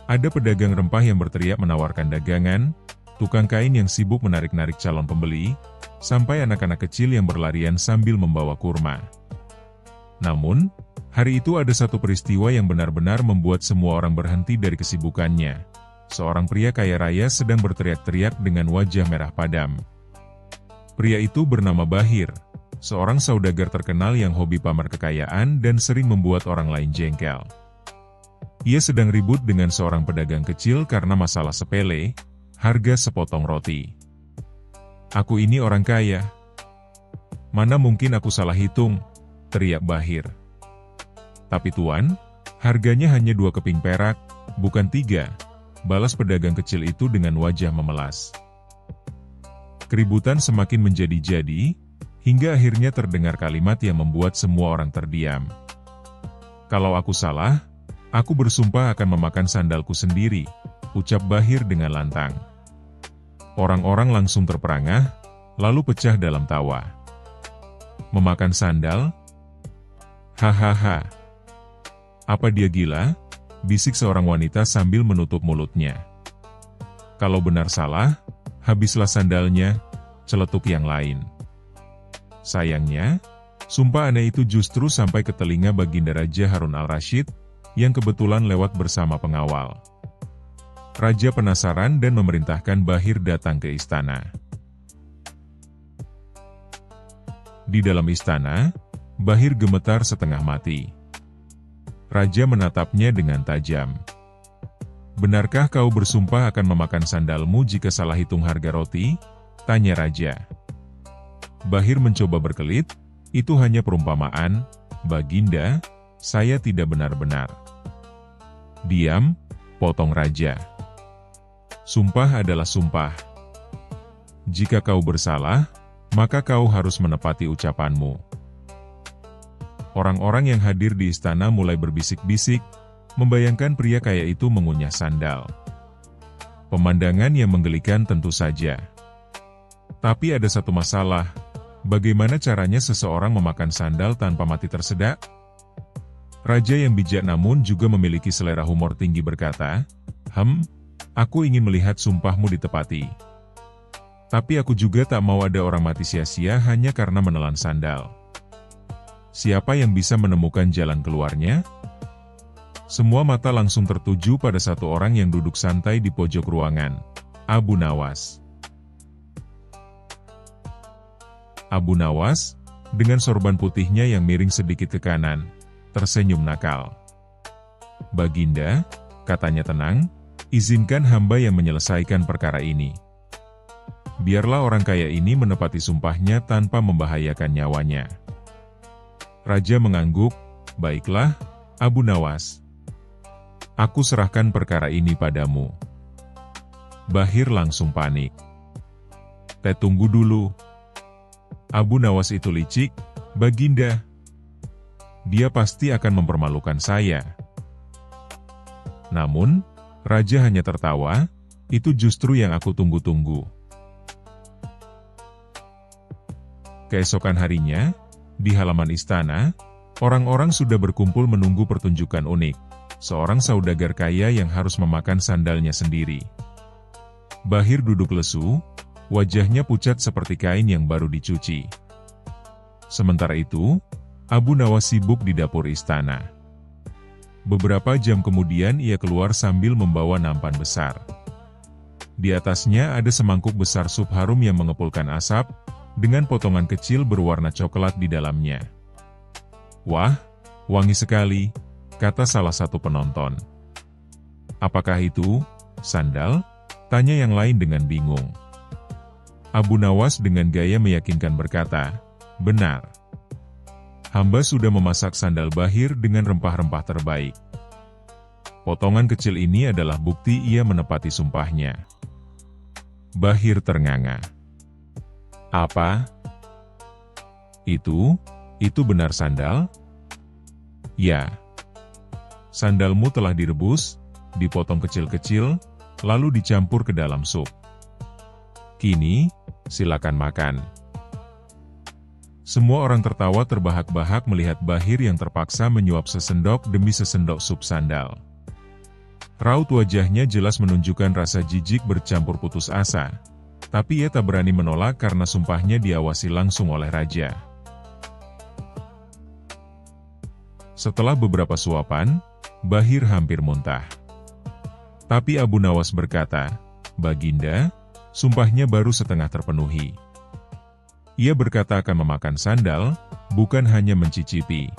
ada pedagang rempah yang berteriak menawarkan dagangan, tukang kain yang sibuk menarik-narik calon pembeli, sampai anak-anak kecil yang berlarian sambil membawa kurma. Namun, hari itu ada satu peristiwa yang benar-benar membuat semua orang berhenti dari kesibukannya. Seorang pria kaya raya sedang berteriak-teriak dengan wajah merah padam. Pria itu bernama Bahir, seorang saudagar terkenal yang hobi pamer kekayaan dan sering membuat orang lain jengkel. Ia sedang ribut dengan seorang pedagang kecil karena masalah sepele, harga sepotong roti. "Aku ini orang kaya. Mana mungkin aku salah hitung?" teriak Bahir. "Tapi tuan, harganya hanya 2 keping perak, bukan 3, balas pedagang kecil itu dengan wajah memelas. Keributan semakin menjadi-jadi, hingga akhirnya terdengar kalimat yang membuat semua orang terdiam. "Kalau aku salah, aku bersumpah akan memakan sandalku sendiri," ucap Bahir dengan lantang. Orang-orang langsung terperangah, lalu pecah dalam tawa. "Memakan sandal? Hahaha. Apa dia gila?" bisik seorang wanita sambil menutup mulutnya. "Kalau benar salah, habislah sandalnya," celetuk yang lain. Sayangnya, sumpah aneh itu justru sampai ke telinga Baginda Raja Harun al-Rasyid, yang kebetulan lewat bersama pengawal. Raja penasaran dan memerintahkan Bahir datang ke istana. Di dalam istana, Bahir gemetar setengah mati. Raja menatapnya dengan tajam. "Benarkah kau bersumpah akan memakan sandalmu jika salah hitung harga roti?" tanya Raja. Bahir mencoba berkelit, "Itu hanya perumpamaan, Baginda, saya tidak benar-benar." "Diam," potong Raja. "Sumpah adalah sumpah. Jika kau bersalah, maka kau harus menepati ucapanmu." Orang-orang yang hadir di istana mulai berbisik-bisik, membayangkan pria kaya itu mengunyah sandal. Pemandangan yang menggelikan tentu saja. Tapi ada satu masalah, bagaimana caranya seseorang memakan sandal tanpa mati tersedak? Raja yang bijak namun juga memiliki selera humor tinggi berkata, Aku ingin melihat sumpahmu ditepati. Tapi aku juga tak mau ada orang mati sia-sia hanya karena menelan sandal. Siapa yang bisa menemukan jalan keluarnya? Semua mata langsung tertuju pada satu orang yang duduk santai di pojok ruangan, Abu Nawas. Abu Nawas, dengan sorban putihnya yang miring sedikit ke kanan, tersenyum nakal. Baginda, katanya tenang, izinkan hamba yang menyelesaikan perkara ini. Biarlah orang kaya ini menepati sumpahnya tanpa membahayakan nyawanya. Raja mengangguk, baiklah, Abu Nawas. Aku serahkan perkara ini padamu. Bahir langsung panik. Tunggu dulu. Abu Nawas itu licik, Baginda. Dia pasti akan mempermalukan saya. Namun, Raja hanya tertawa, itu justru yang aku tunggu-tunggu. Keesokan harinya, di halaman istana, orang-orang sudah berkumpul menunggu pertunjukan unik. Seorang saudagar kaya yang harus memakan sandalnya sendiri. Bahir duduk lesu, wajahnya pucat seperti kain yang baru dicuci. Sementara itu, Abu Nawas sibuk di dapur istana. Beberapa jam kemudian ia keluar sambil membawa nampan besar. Di atasnya ada semangkuk besar sup harum yang mengepulkan asap, dengan potongan kecil berwarna coklat di dalamnya. Wah, wangi sekali, kata salah satu penonton. Apakah itu sandal? Tanya yang lain dengan bingung. Abu Nawas dengan gaya meyakinkan berkata, benar. Hamba sudah memasak sandal Bahir dengan rempah-rempah terbaik. Potongan kecil ini adalah bukti ia menepati sumpahnya. Bahir ternganga. Apa? Itu benar sandal? Ya. Sandalmu telah direbus, dipotong kecil-kecil, lalu dicampur ke dalam sup. Kini, silakan makan. Semua orang tertawa terbahak-bahak melihat Bahir yang terpaksa menyuap sesendok demi sesendok sup sandal. Raut wajahnya jelas menunjukkan rasa jijik bercampur putus asa, tapi ia tak berani menolak karena sumpahnya diawasi langsung oleh raja. Setelah beberapa suapan, Bahir hampir muntah. Tapi Abu Nawas berkata, Baginda, sumpahnya baru setengah terpenuhi. Ia berkata akan memakan sandal, bukan hanya mencicipi.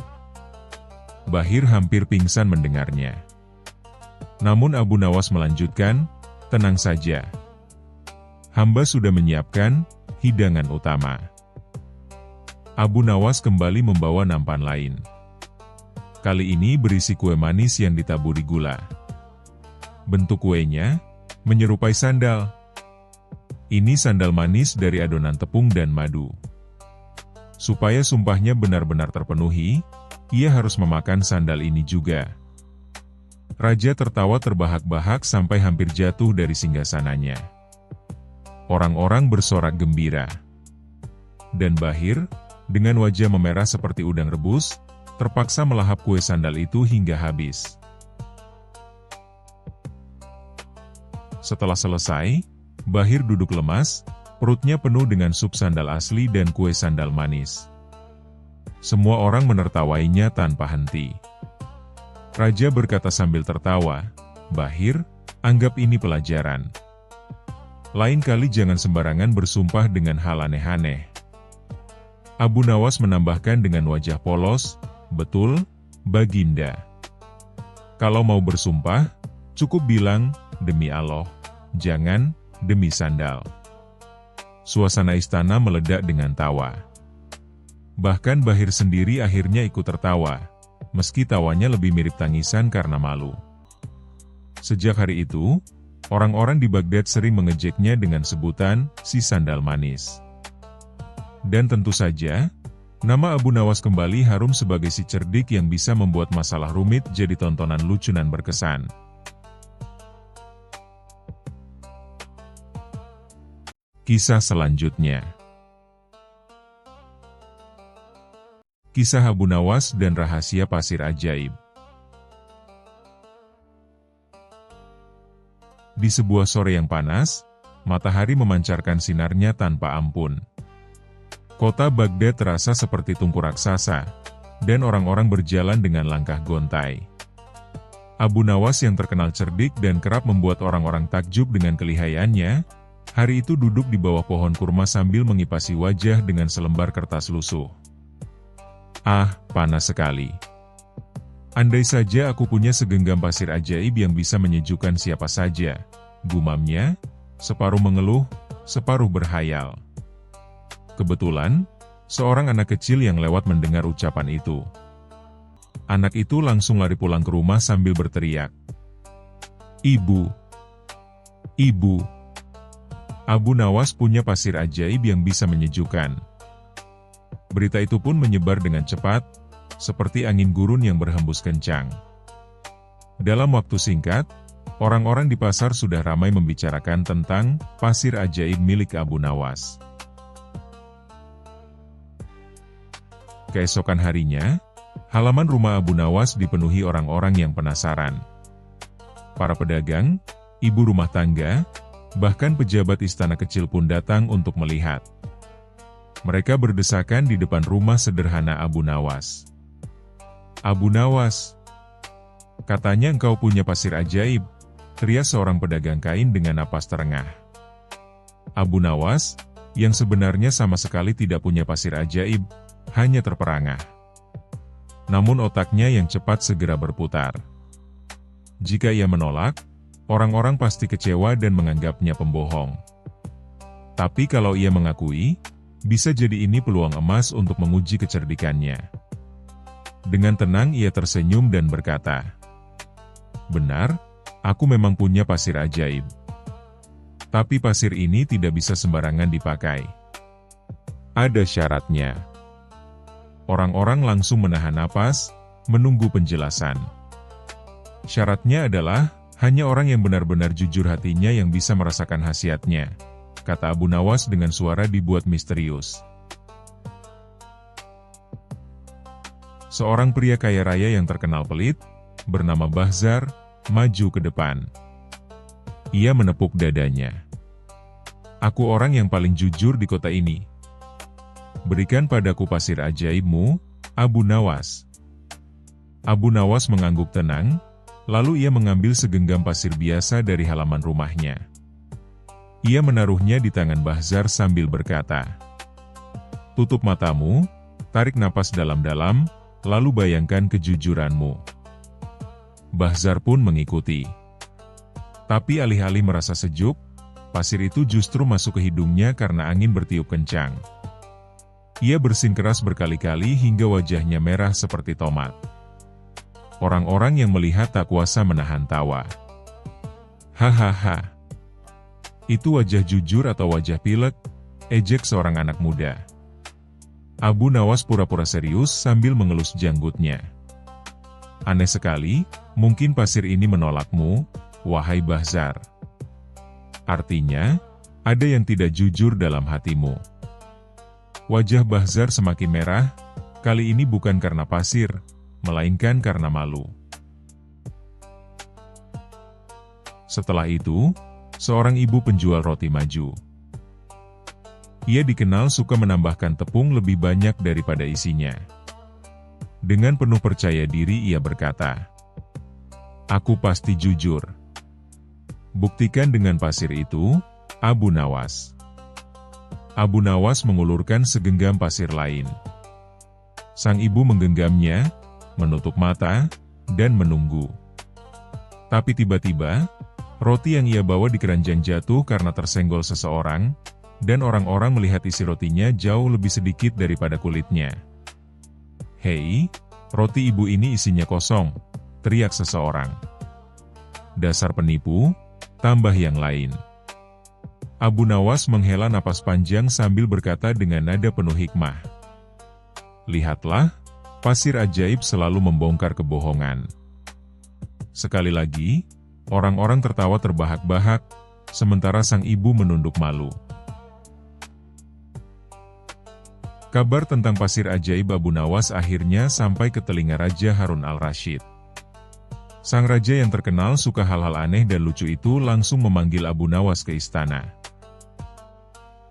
Bahir hampir pingsan mendengarnya. Namun Abu Nawas melanjutkan, tenang saja. Hamba sudah menyiapkan hidangan utama. Abu Nawas kembali membawa nampan lain. Kali ini berisi kue manis yang ditaburi gula. Bentuk kuenya menyerupai sandal. Ini sandal manis dari adonan tepung dan madu. Supaya sumpahnya benar-benar terpenuhi, ia harus memakan sandal ini juga. Raja tertawa terbahak-bahak sampai hampir jatuh dari singgasananya. Orang-orang bersorak gembira. Dan Bahir, dengan wajah memerah seperti udang rebus, terpaksa melahap kue sandal itu hingga habis. Setelah selesai, Bahir duduk lemas, perutnya penuh dengan sup sandal asli dan kue sandal manis. Semua orang menertawainya tanpa henti. Raja berkata sambil tertawa, Bahir, anggap ini pelajaran. Lain kali jangan sembarangan bersumpah dengan hal aneh-aneh. Abu Nawas menambahkan dengan wajah polos, betul, Baginda. Kalau mau bersumpah, cukup bilang, demi Allah, jangan, demi sandal. Suasana istana meledak dengan tawa. Bahkan Bahir sendiri akhirnya ikut tertawa, meski tawanya lebih mirip tangisan karena malu. Sejak hari itu, orang-orang di Baghdad sering mengejeknya dengan sebutan, si sandal manis. Dan tentu saja, nama Abu Nawas kembali harum sebagai si cerdik yang bisa membuat masalah rumit jadi tontonan lucu dan berkesan. Kisah selanjutnya. Kisah Abu Nawas dan Rahasia Pasir Ajaib. Di sebuah sore yang panas, matahari memancarkan sinarnya tanpa ampun. Kota Baghdad terasa seperti tungku raksasa, dan orang-orang berjalan dengan langkah gontai. Abu Nawas yang terkenal cerdik dan kerap membuat orang-orang takjub dengan kelihayannya, hari itu duduk di bawah pohon kurma sambil mengipasi wajah dengan selembar kertas lusuh. Ah, panas sekali. Andai saja aku punya segenggam pasir ajaib yang bisa menyejukkan siapa saja, gumamnya, separuh mengeluh, separuh berhayal. Kebetulan, seorang anak kecil yang lewat mendengar ucapan itu. Anak itu langsung lari pulang ke rumah sambil berteriak. Ibu! Ibu! Abu Nawas punya pasir ajaib yang bisa menyejukkan. Berita itu pun menyebar dengan cepat, seperti angin gurun yang berhembus kencang. Dalam waktu singkat, orang-orang di pasar sudah ramai membicarakan tentang pasir ajaib milik Abu Nawas. Keesokan harinya, halaman rumah Abu Nawas dipenuhi orang-orang yang penasaran. Para pedagang, ibu rumah tangga, bahkan pejabat istana kecil pun datang untuk melihat. Mereka berdesakan di depan rumah sederhana Abu Nawas. Abu Nawas, katanya engkau punya pasir ajaib, teriak seorang pedagang kain dengan napas terengah. Abu Nawas, yang sebenarnya sama sekali tidak punya pasir ajaib, hanya terperangah. Namun otaknya yang cepat segera berputar. Jika ia menolak, orang-orang pasti kecewa dan menganggapnya pembohong. Tapi kalau ia mengakui, bisa jadi ini peluang emas untuk menguji kecerdikannya. Dengan tenang ia tersenyum dan berkata, "Benar, aku memang punya pasir ajaib. Tapi pasir ini tidak bisa sembarangan dipakai. Ada syaratnya." Orang-orang langsung menahan napas, menunggu penjelasan. Syaratnya adalah, hanya orang yang benar-benar jujur hatinya yang bisa merasakan khasiatnya, kata Abu Nawas dengan suara dibuat misterius. Seorang pria kaya raya yang terkenal pelit, bernama Bahzar, maju ke depan. Ia menepuk dadanya. "Aku orang yang paling jujur di kota ini. Berikan padaku pasir ajaibmu, Abu Nawas." Abu Nawas mengangguk tenang, lalu ia mengambil segenggam pasir biasa dari halaman rumahnya. Ia menaruhnya di tangan Bahzar sambil berkata, "Tutup matamu, tarik napas dalam-dalam, lalu bayangkan kejujuranmu." Bahzar pun mengikuti. Tapi alih-alih merasa sejuk, pasir itu justru masuk ke hidungnya karena angin bertiup kencang. Ia bersin keras berkali-kali hingga wajahnya merah seperti tomat. Orang-orang yang melihat tak kuasa menahan tawa. "Hahaha. Itu wajah jujur atau wajah pilek?" ejek seorang anak muda. Abu Nawas pura-pura serius sambil mengelus janggutnya. "Aneh sekali, mungkin pasir ini menolakmu, wahai Bahzar. Artinya, ada yang tidak jujur dalam hatimu." Wajah Bahzar semakin merah, kali ini bukan karena pasir, melainkan karena malu. Setelah itu, seorang ibu penjual roti maju. Ia dikenal suka menambahkan tepung lebih banyak daripada isinya. Dengan penuh percaya diri ia berkata, "Aku pasti jujur. Buktikan dengan pasir itu, Abu Nawas." Abu Nawas mengulurkan segenggam pasir lain. Sang ibu menggenggamnya, menutup mata, dan menunggu. Tapi tiba-tiba, roti yang ia bawa di keranjang jatuh karena tersenggol seseorang, dan orang-orang melihat isi rotinya jauh lebih sedikit daripada kulitnya. "Hei, roti ibu ini isinya kosong," teriak seseorang. "Dasar penipu," tambah yang lain. Abu Nawas menghela napas panjang sambil berkata dengan nada penuh hikmah, "Lihatlah, pasir ajaib selalu membongkar kebohongan." Sekali lagi, orang-orang tertawa terbahak-bahak, sementara sang ibu menunduk malu. Kabar tentang pasir ajaib Abu Nawas akhirnya sampai ke telinga Raja Harun al-Rasyid. Sang raja yang terkenal suka hal-hal aneh dan lucu itu langsung memanggil Abu Nawas ke istana.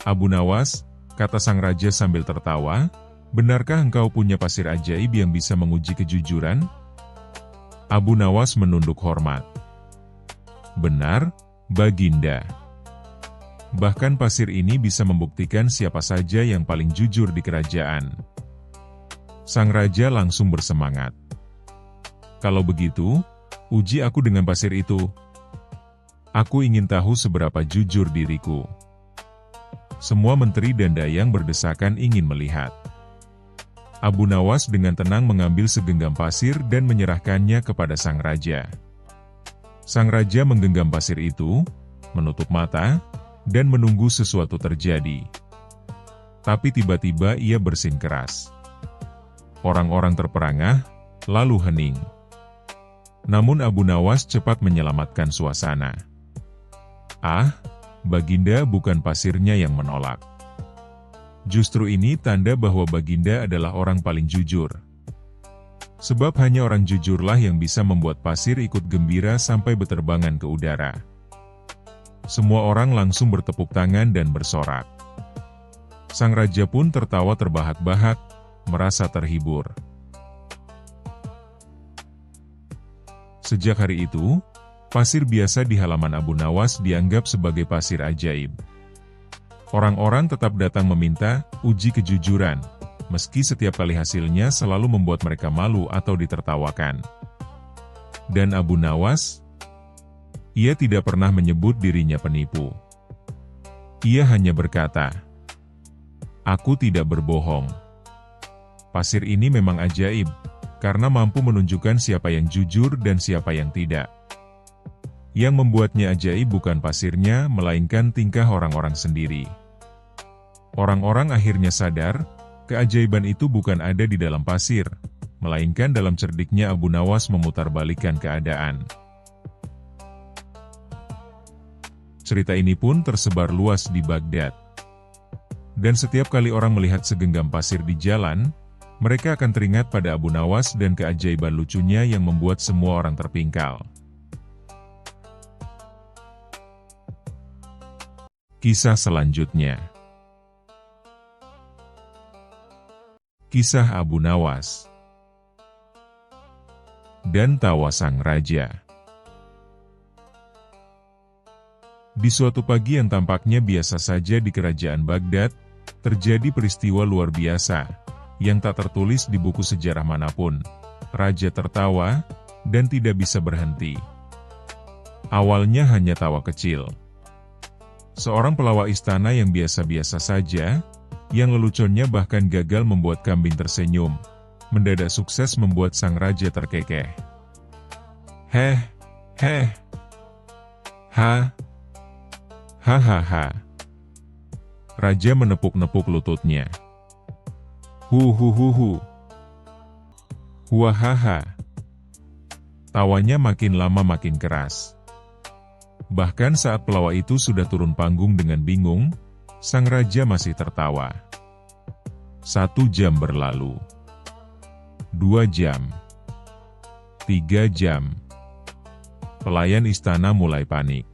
"Abu Nawas," kata sang raja sambil tertawa, "benarkah engkau punya pasir ajaib yang bisa menguji kejujuran?" Abu Nawas menunduk hormat. "Benar, Baginda. Bahkan pasir ini bisa membuktikan siapa saja yang paling jujur di kerajaan." Sang raja langsung bersemangat. "Kalau begitu, uji aku dengan pasir itu. Aku ingin tahu seberapa jujur diriku." Semua menteri dan dayang berdesakan ingin melihat. Abu Nawas dengan tenang mengambil segenggam pasir dan menyerahkannya kepada sang raja. Sang raja menggenggam pasir itu, menutup mata, dan menunggu sesuatu terjadi. Tapi tiba-tiba ia bersin keras. Orang-orang terperangah, lalu hening. Namun Abu Nawas cepat menyelamatkan suasana. "Ah, Baginda, bukan pasirnya yang menolak. Justru ini tanda bahwa Baginda adalah orang paling jujur. Sebab hanya orang jujurlah yang bisa membuat pasir ikut gembira sampai beterbangan ke udara." Semua orang langsung bertepuk tangan dan bersorak. Sang raja pun tertawa terbahak-bahak, merasa terhibur. Sejak hari itu, pasir biasa di halaman Abu Nawas dianggap sebagai pasir ajaib. Orang-orang tetap datang meminta uji kejujuran, meski setiap kali hasilnya selalu membuat mereka malu atau ditertawakan. Dan Abu Nawas, ia tidak pernah menyebut dirinya penipu. Ia hanya berkata, "Aku tidak berbohong. Pasir ini memang ajaib, karena mampu menunjukkan siapa yang jujur dan siapa yang tidak. Yang membuatnya ajaib bukan pasirnya, melainkan tingkah orang-orang sendiri." Orang-orang akhirnya sadar, keajaiban itu bukan ada di dalam pasir, melainkan dalam cerdiknya Abu Nawas memutarbalikkan keadaan. Cerita ini pun tersebar luas di Baghdad. Dan setiap kali orang melihat segenggam pasir di jalan, mereka akan teringat pada Abu Nawas dan keajaiban lucunya yang membuat semua orang terpingkal. Kisah selanjutnya. Kisah Abu Nawas dan tawa sang raja. Di suatu pagi yang tampaknya biasa saja di kerajaan Baghdad, terjadi peristiwa luar biasa, yang tak tertulis di buku sejarah manapun. Raja tertawa, dan tidak bisa berhenti. Awalnya hanya tawa kecil. Seorang pelawak istana yang biasa-biasa saja, yang leluconnya bahkan gagal membuat kambing tersenyum, mendadak sukses membuat sang raja terkekeh. "Heh, heh, ha, hahaha." Raja menepuk-nepuk lututnya. "Hu, huahaha." Tawanya makin lama makin keras. Bahkan saat pelawak itu sudah turun panggung dengan bingung, sang raja masih tertawa. 1 jam berlalu. 2 jam. 3 jam. Pelayan istana mulai panik.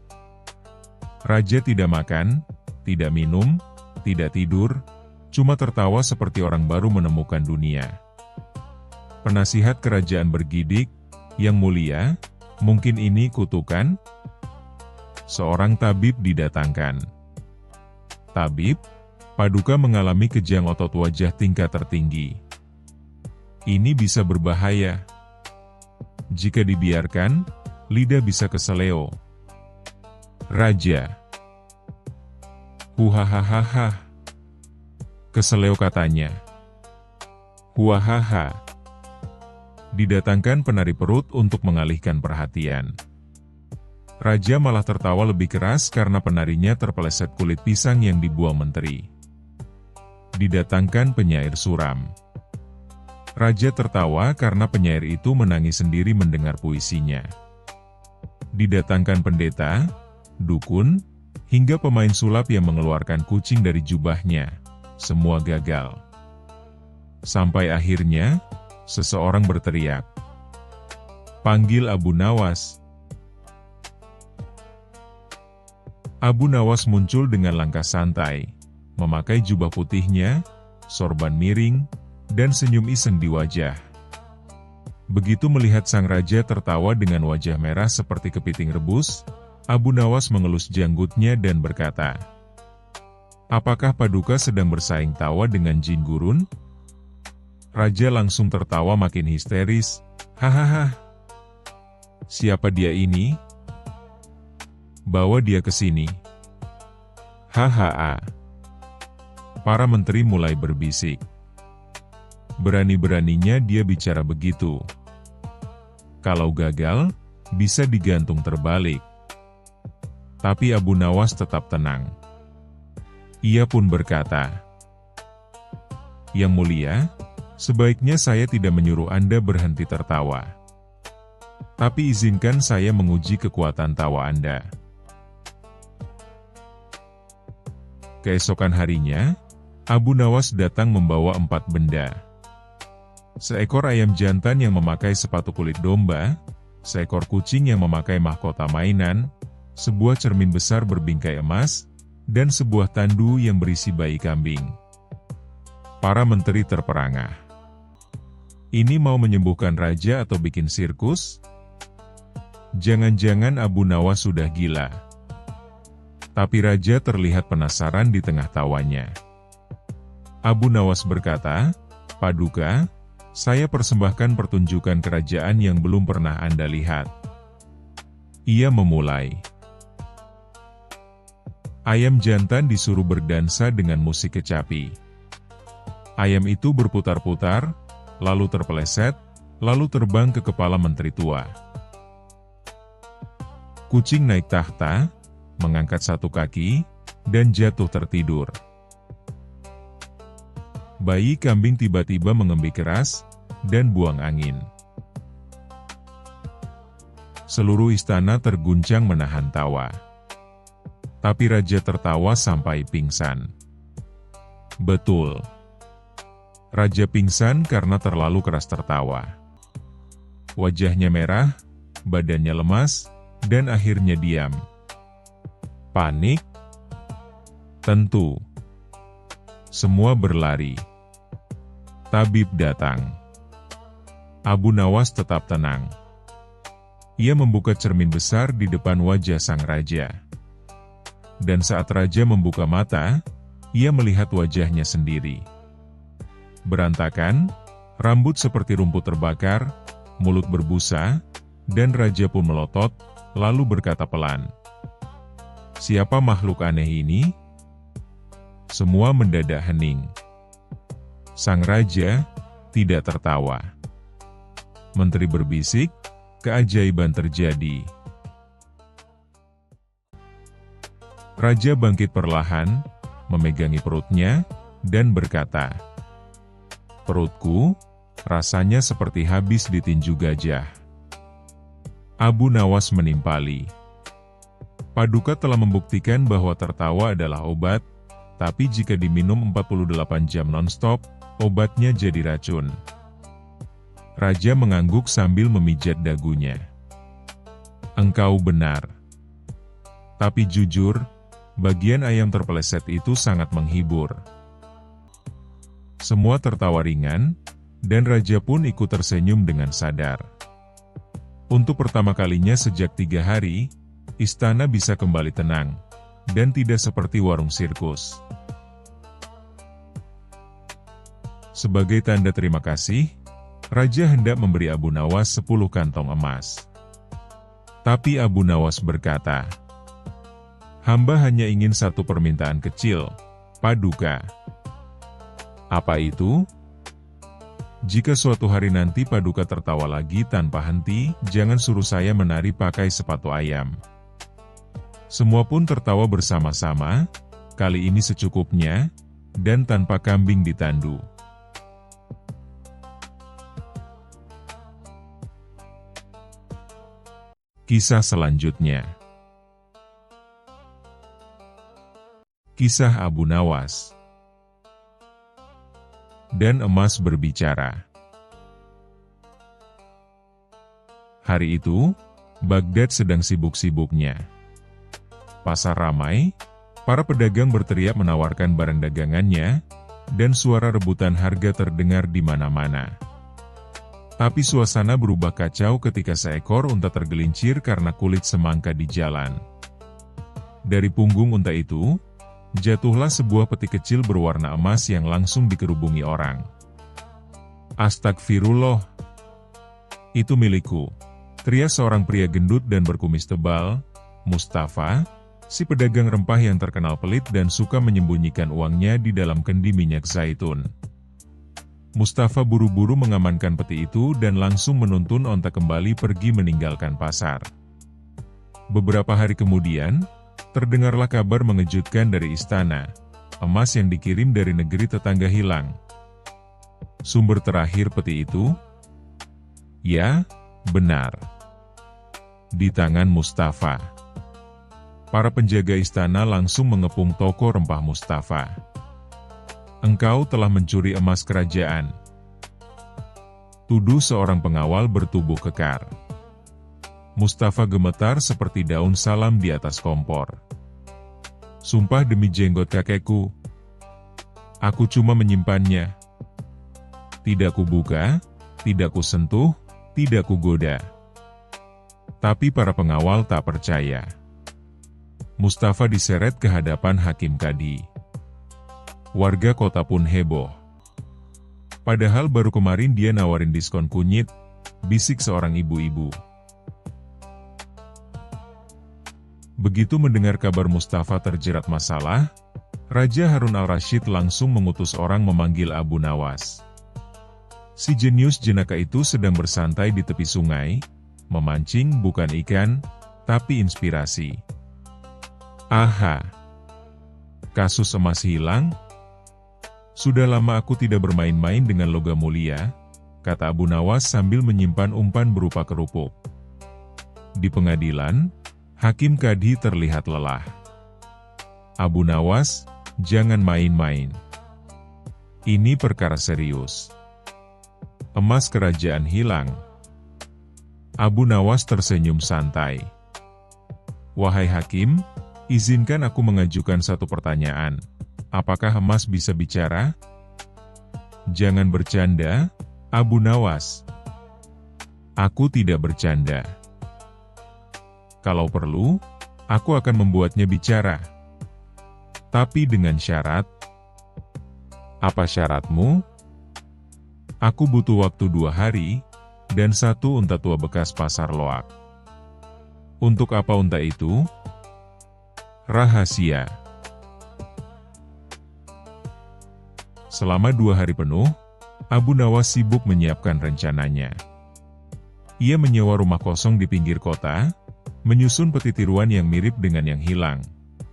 Raja tidak makan, tidak minum, tidak tidur, cuma tertawa seperti orang baru menemukan dunia. Penasihat kerajaan bergidik, "Yang mulia, mungkin ini kutukan?" Seorang tabib didatangkan. "Tabib?" Paduka mengalami kejang otot wajah tingkat tertinggi. "Ini bisa berbahaya. Jika dibiarkan, lidah bisa keseleo." Raja. "Huhahaha. Keseleo," katanya. "Huahaha." Didatangkan penari perut untuk mengalihkan perhatian. Raja malah tertawa lebih keras karena penarinya terpeleset kulit pisang yang dibuang menteri. Didatangkan penyair suram. Raja tertawa karena penyair itu menangis sendiri mendengar puisinya. Didatangkan pendeta, dukun, hingga pemain sulap yang mengeluarkan kucing dari jubahnya. Semua gagal. Sampai akhirnya, seseorang berteriak, Panggil Abu Nawas. Abu Nawas muncul dengan langkah santai, memakai jubah putihnya, sorban miring, dan senyum iseng di wajah. Begitu melihat sang raja tertawa dengan wajah merah seperti kepiting rebus, Abu Nawas mengelus janggutnya dan berkata, "Apakah Paduka sedang bersaing tawa dengan jin gurun?" Raja langsung tertawa makin histeris, "Hahaha. Siapa dia ini? Bawa dia ke sini." Hahaha. Para menteri mulai berbisik. Berani-beraninya dia bicara begitu. Kalau gagal, bisa digantung terbalik. Tapi Abu Nawas tetap tenang. Ia pun berkata, "Yang mulia, sebaiknya saya tidak menyuruh Anda berhenti tertawa. Tapi izinkan saya menguji kekuatan tawa Anda." Keesokan harinya, Abu Nawas datang membawa 4 benda. Seekor ayam jantan yang memakai sepatu kulit domba, seekor kucing yang memakai mahkota mainan, sebuah cermin besar berbingkai emas, dan sebuah tandu yang berisi bayi kambing. Para menteri terperangah. Ini mau menyembuhkan raja atau bikin sirkus? Jangan-jangan Abu Nawas sudah gila. Tapi raja terlihat penasaran di tengah tawanya. Abu Nawas berkata, "Paduka, saya persembahkan pertunjukan kerajaan yang belum pernah Anda lihat." Ia memulai. Ayam jantan disuruh berdansa dengan musik kecapi. Ayam itu berputar-putar, lalu terpeleset, lalu terbang ke kepala menteri tua. Kucing naik tahta, mengangkat satu kaki, dan jatuh tertidur. Bayi kambing tiba-tiba mengembik keras, dan buang angin. Seluruh istana terguncang menahan tawa. Tapi raja tertawa sampai pingsan. Betul. Raja pingsan karena terlalu keras tertawa. Wajahnya merah, badannya lemas, dan akhirnya diam. Panik? Tentu. Semua berlari. Tabib datang. Abu Nawas tetap tenang. Ia membuka cermin besar di depan wajah sang raja. Dan saat raja membuka mata, ia melihat wajahnya sendiri. Berantakan, rambut seperti rumput terbakar, mulut berbusa, dan raja pun melotot, lalu berkata pelan, "Siapa makhluk aneh ini?" Semua mendadak hening. Sang raja tidak tertawa. Menteri berbisik, keajaiban terjadi. Raja bangkit perlahan, memegangi perutnya, dan berkata, "Perutku, rasanya seperti habis ditinju gajah." Abu Nawas menimpali. Paduka telah membuktikan bahwa tertawa adalah obat, tapi jika diminum 48 jam non-stop, obatnya jadi racun. Raja mengangguk sambil memijat dagunya. "Engkau benar. Tapi jujur, bagian ayam terpeleset itu sangat menghibur." Semua tertawa ringan, dan raja pun ikut tersenyum dengan sadar. Untuk pertama kalinya sejak 3 hari, istana bisa kembali tenang, dan tidak seperti warung sirkus. Sebagai tanda terima kasih, raja hendak memberi Abu Nawas 10 kantong emas. Tapi Abu Nawas berkata, "Hamba hanya ingin satu permintaan kecil, Paduka." "Apa itu?" "Jika suatu hari nanti Paduka tertawa lagi tanpa henti, jangan suruh saya menari pakai sepatu ayam." Semua pun tertawa bersama-sama, kali ini secukupnya, dan tanpa kambing ditandu. Kisah selanjutnya. Kisah Abu Nawas dan emas berbicara. Hari itu, Baghdad sedang sibuk-sibuknya. Pasar ramai, para pedagang berteriak menawarkan barang dagangannya, dan suara rebutan harga terdengar di mana-mana. Tapi suasana berubah kacau ketika seekor unta tergelincir karena kulit semangka di jalan. Dari punggung unta itu, jatuhlah sebuah peti kecil berwarna emas yang langsung dikerubungi orang. Astagfirullah. Itu milikku, teriak seorang pria gendut dan berkumis tebal, Mustafa, si pedagang rempah yang terkenal pelit dan suka menyembunyikan uangnya di dalam kendi minyak zaitun. Mustafa buru-buru mengamankan peti itu dan langsung menuntun onta kembali pergi meninggalkan pasar. Beberapa hari kemudian, terdengarlah kabar mengejutkan dari istana. Emas yang dikirim dari negeri tetangga hilang. Sumber terakhir peti itu? Ya, benar. Di tangan Mustafa. Para penjaga istana langsung mengepung toko rempah Mustafa. Engkau telah mencuri emas kerajaan. Tuduh seorang pengawal bertubuh kekar. Mustafa gemetar seperti daun salam di atas kompor. Sumpah demi jenggot kakekku, aku cuma menyimpannya. Tidak kubuka, tidak kusentuh, tidak kugoda. Tapi para pengawal tak percaya. Mustafa diseret ke hadapan Hakim Kadi. Warga kota pun heboh. Padahal baru kemarin dia nawarin diskon kunyit, bisik seorang ibu-ibu. Begitu mendengar kabar Mustafa terjerat masalah, Raja Harun al-Rashid langsung mengutus orang memanggil Abu Nawas. Si jenius jenaka itu sedang bersantai di tepi sungai, memancing bukan ikan, tapi inspirasi. Aha! Kasus emas hilang? Sudah lama aku tidak bermain-main dengan logam mulia, kata Abu Nawas sambil menyimpan umpan berupa kerupuk. Di pengadilan, Hakim Kadi terlihat lelah. Abu Nawas, jangan main-main. Ini perkara serius. Emas kerajaan hilang. Abu Nawas tersenyum santai. Wahai Hakim, izinkan aku mengajukan satu pertanyaan. Apakah emas bisa bicara? Jangan bercanda, Abu Nawas. Aku tidak bercanda. Kalau perlu, aku akan membuatnya bicara. Tapi dengan syarat. Apa syaratmu? Aku butuh waktu 2 hari, dan 1 unta tua bekas pasar loak. Untuk apa unta itu? Rahasia. Selama 2 hari penuh, Abu Nawas sibuk menyiapkan rencananya. Ia menyewa rumah kosong di pinggir kota, menyusun peti tiruan yang mirip dengan yang hilang.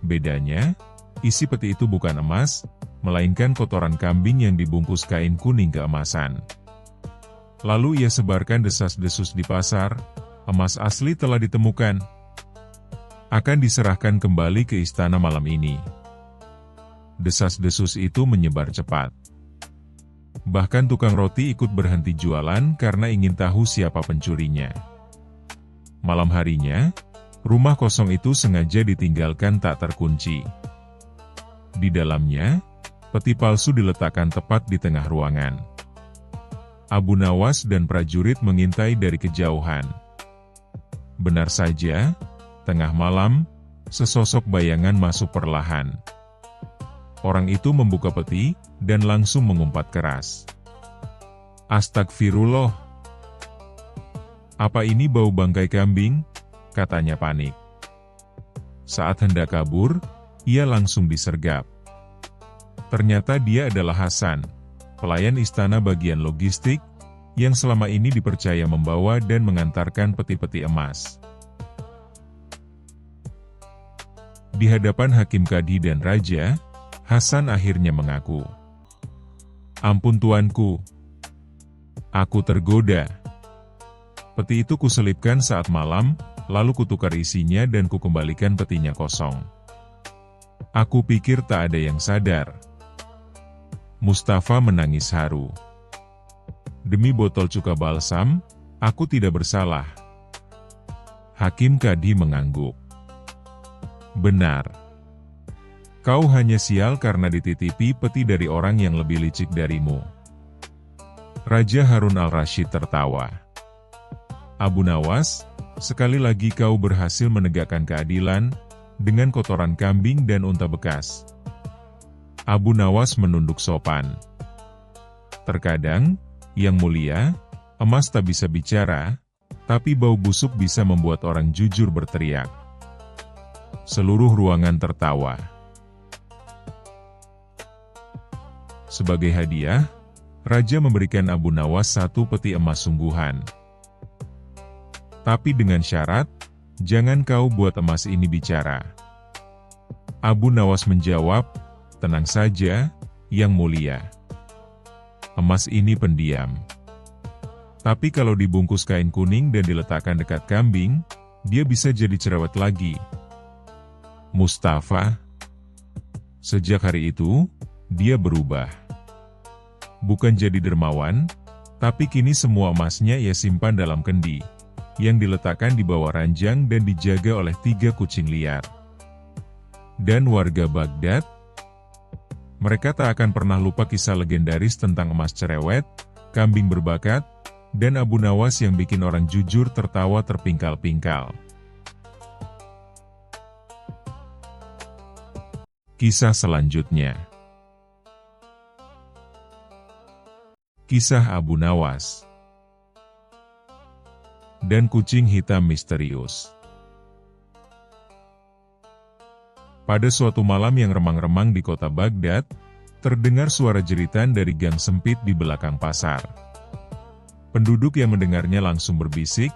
Bedanya, isi peti itu bukan emas, melainkan kotoran kambing yang dibungkus kain kuning keemasan. Lalu ia sebarkan desas-desus di pasar, emas asli telah ditemukan. Akan diserahkan kembali ke istana malam ini. Desas-desus itu menyebar cepat. Bahkan tukang roti ikut berhenti jualan karena ingin tahu siapa pencurinya. Malam harinya, rumah kosong itu sengaja ditinggalkan tak terkunci. Di dalamnya, peti palsu diletakkan tepat di tengah ruangan. Abu Nawas dan prajurit mengintai dari kejauhan. Benar saja, tengah malam, sesosok bayangan masuk perlahan. Orang itu membuka peti, dan langsung mengumpat keras. Astagfirullah. Apa ini bau bangkai kambing? Katanya panik. Saat hendak kabur, ia langsung disergap. Ternyata dia adalah Hasan, pelayan istana bagian logistik, yang selama ini dipercaya membawa dan mengantarkan peti-peti emas. Di hadapan Hakim Kadi dan Raja, Hasan akhirnya mengaku. Ampun tuanku, aku tergoda. Peti itu kuselipkan saat malam, lalu kutukar isinya dan kukembalikan petinya kosong. Aku pikir tak ada yang sadar. Mustafa menangis haru. Demi botol cuka balsam, aku tidak bersalah, Hakim Kadi mengangguk. Benar. Kau hanya sial karena dititipi peti dari orang yang lebih licik darimu. Raja Harun al-Rasyid tertawa. Abu Nawas, sekali lagi kau berhasil menegakkan keadilan, dengan kotoran kambing dan unta bekas. Abu Nawas menunduk sopan. Terkadang, Yang Mulia, emas tak bisa bicara, tapi bau busuk bisa membuat orang jujur berteriak. Seluruh ruangan tertawa. Sebagai hadiah, Raja memberikan Abu Nawas 1 peti emas sungguhan. Tapi dengan syarat, jangan kau buat emas ini bicara. Abu Nawas menjawab, tenang saja, Yang Mulia. Emas ini pendiam. Tapi kalau dibungkus kain kuning dan diletakkan dekat kambing, dia bisa jadi cerewet lagi. Mustafa. Sejak hari itu, dia berubah. Bukan jadi dermawan, tapi kini semua emasnya ia simpan dalam kendi, yang diletakkan di bawah ranjang dan dijaga oleh 3 kucing liar. Dan warga Baghdad, mereka tak akan pernah lupa kisah legendaris tentang emas cerewet, kambing berbakat, dan Abu Nawas yang bikin orang jujur tertawa terpingkal-pingkal. Kisah selanjutnya. Kisah Abu Nawas dan kucing hitam misterius. Pada suatu malam yang remang-remang di kota Baghdad, terdengar suara jeritan dari gang sempit di belakang pasar. Penduduk yang mendengarnya langsung berbisik,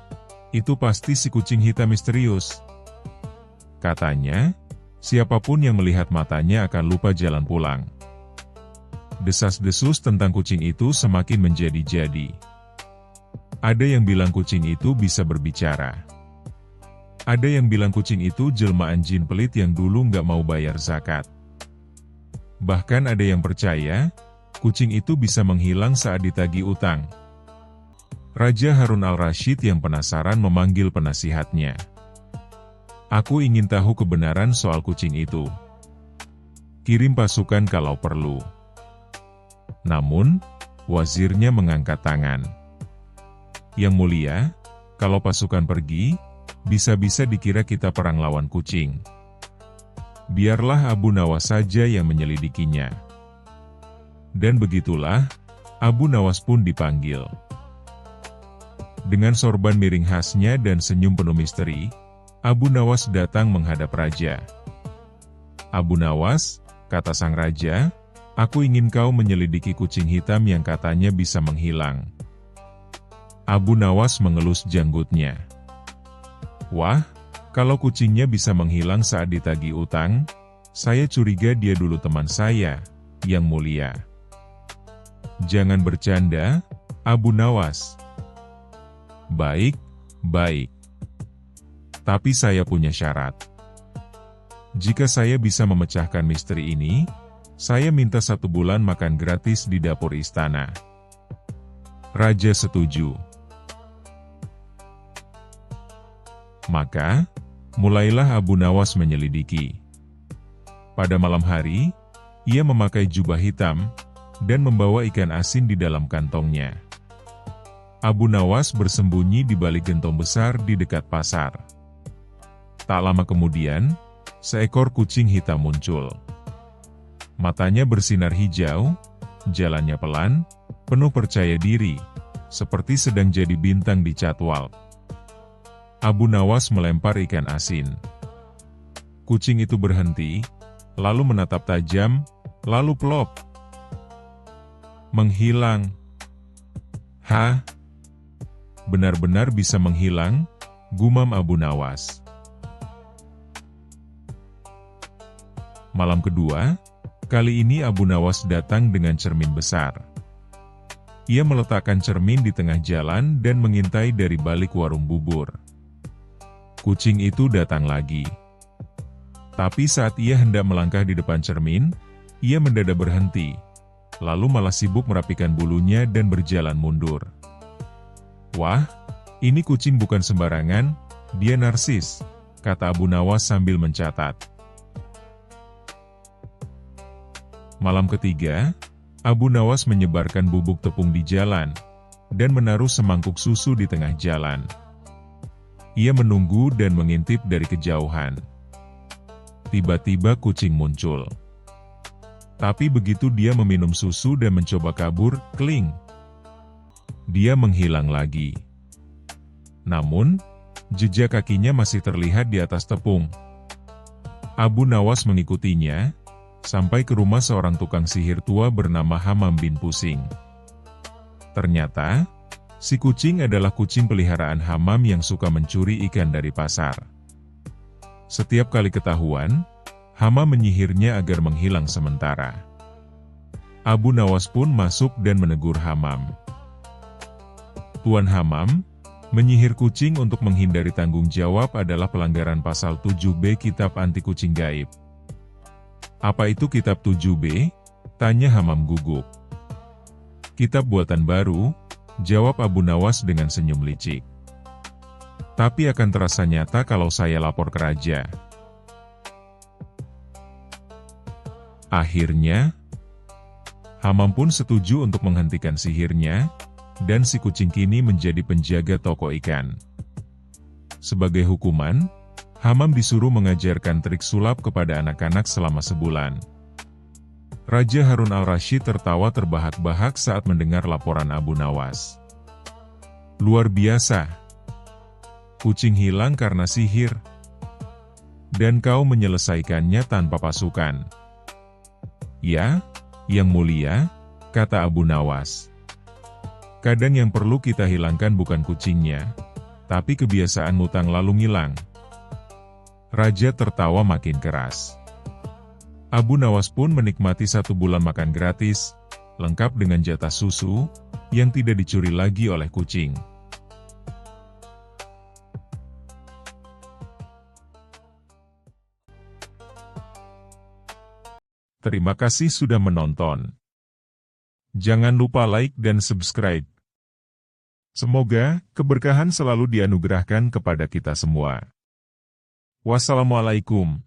itu pasti si kucing hitam misterius. Katanya, siapapun yang melihat matanya akan lupa jalan pulang. Desas-desus tentang kucing itu semakin menjadi-jadi. Ada yang bilang kucing itu bisa berbicara. Ada yang bilang kucing itu jelmaan jin pelit yang dulu nggak mau bayar zakat. Bahkan ada yang percaya, kucing itu bisa menghilang saat ditagih utang. Raja Harun al-Rasyid yang penasaran memanggil penasihatnya. Aku ingin tahu kebenaran soal kucing itu. Kirim pasukan kalau perlu. Namun, wazirnya mengangkat tangan. Yang Mulia, kalau pasukan pergi, bisa-bisa dikira kita perang lawan kucing. Biarlah Abu Nawas saja yang menyelidikinya. Dan begitulah, Abu Nawas pun dipanggil. Dengan sorban miring khasnya dan senyum penuh misteri, Abu Nawas datang menghadap raja. Abu Nawas, kata sang raja, aku ingin kau menyelidiki kucing hitam yang katanya bisa menghilang. Abu Nawas mengelus janggutnya. Wah, kalau kucingnya bisa menghilang saat ditagih utang, saya curiga dia dulu teman saya, Yang Mulia. Jangan bercanda, Abu Nawas. Baik, baik. Tapi saya punya syarat. Jika saya bisa memecahkan misteri ini, saya minta 1 bulan makan gratis di dapur istana. Raja setuju. Maka, mulailah Abu Nawas menyelidiki. Pada malam hari, ia memakai jubah hitam, dan membawa ikan asin di dalam kantongnya. Abu Nawas bersembunyi di balik gentong besar di dekat pasar. Tak lama kemudian, seekor kucing hitam muncul. Matanya bersinar hijau, jalannya pelan, penuh percaya diri, seperti sedang jadi bintang di catwalk. Abu Nawas melempar ikan asin. Kucing itu berhenti, lalu menatap tajam, lalu plop. Menghilang. Hah? Benar-benar bisa menghilang, gumam Abu Nawas. Malam kedua, kali ini Abu Nawas datang dengan cermin besar. Ia meletakkan cermin di tengah jalan dan mengintai dari balik warung bubur. Kucing itu datang lagi. Tapi saat ia hendak melangkah di depan cermin, ia mendadak berhenti, lalu malah sibuk merapikan bulunya dan berjalan mundur. Wah, ini kucing bukan sembarangan, Dia narsis, kata Abu Nawas sambil mencatat. Malam ketiga, Abu Nawas menyebarkan bubuk tepung di jalan, dan menaruh semangkuk susu di tengah jalan. Ia menunggu dan mengintip dari kejauhan. Tiba-tiba kucing muncul. Tapi begitu dia meminum susu dan mencoba kabur, kling. Dia menghilang lagi. Namun, jejak kakinya masih terlihat di atas tepung. Abu Nawas mengikutinya, sampai ke rumah seorang tukang sihir tua bernama Hammam bin Pusing. Ternyata, si kucing adalah kucing peliharaan Hammam yang suka mencuri ikan dari pasar. Setiap kali ketahuan, Hammam menyihirnya agar menghilang sementara. Abu Nawas pun masuk dan menegur Hammam. Tuan Hammam, menyihir kucing untuk menghindari tanggung jawab adalah pelanggaran pasal 7B Kitab Anti Kucing Gaib. Apa itu Kitab 7B? Tanya Hammam gugup. Kitab buatan baru, jawab Abu Nawas dengan senyum licik. Tapi akan terasa nyata kalau saya lapor ke raja. Akhirnya, Hammam pun setuju untuk menghentikan sihirnya, dan si kucing kini menjadi penjaga toko ikan. Sebagai hukuman, Hammam disuruh mengajarkan trik sulap kepada anak-anak selama sebulan. Raja Harun al-Rasyid tertawa terbahak-bahak saat mendengar laporan Abu Nawas. Luar biasa. Kucing hilang karena sihir. Dan kau menyelesaikannya tanpa pasukan. Ya, Yang Mulia, kata Abu Nawas. Kadang yang perlu kita hilangkan bukan kucingnya, tapi kebiasaan ngutang lalu ngilang. Raja tertawa makin keras. Abu Nawas pun menikmati 1 bulan makan gratis, lengkap dengan jatah susu, yang tidak dicuri lagi oleh kucing. Terima kasih sudah menonton. Jangan lupa like dan subscribe. Semoga keberkahan selalu dianugerahkan kepada kita semua. Wassalamualaikum.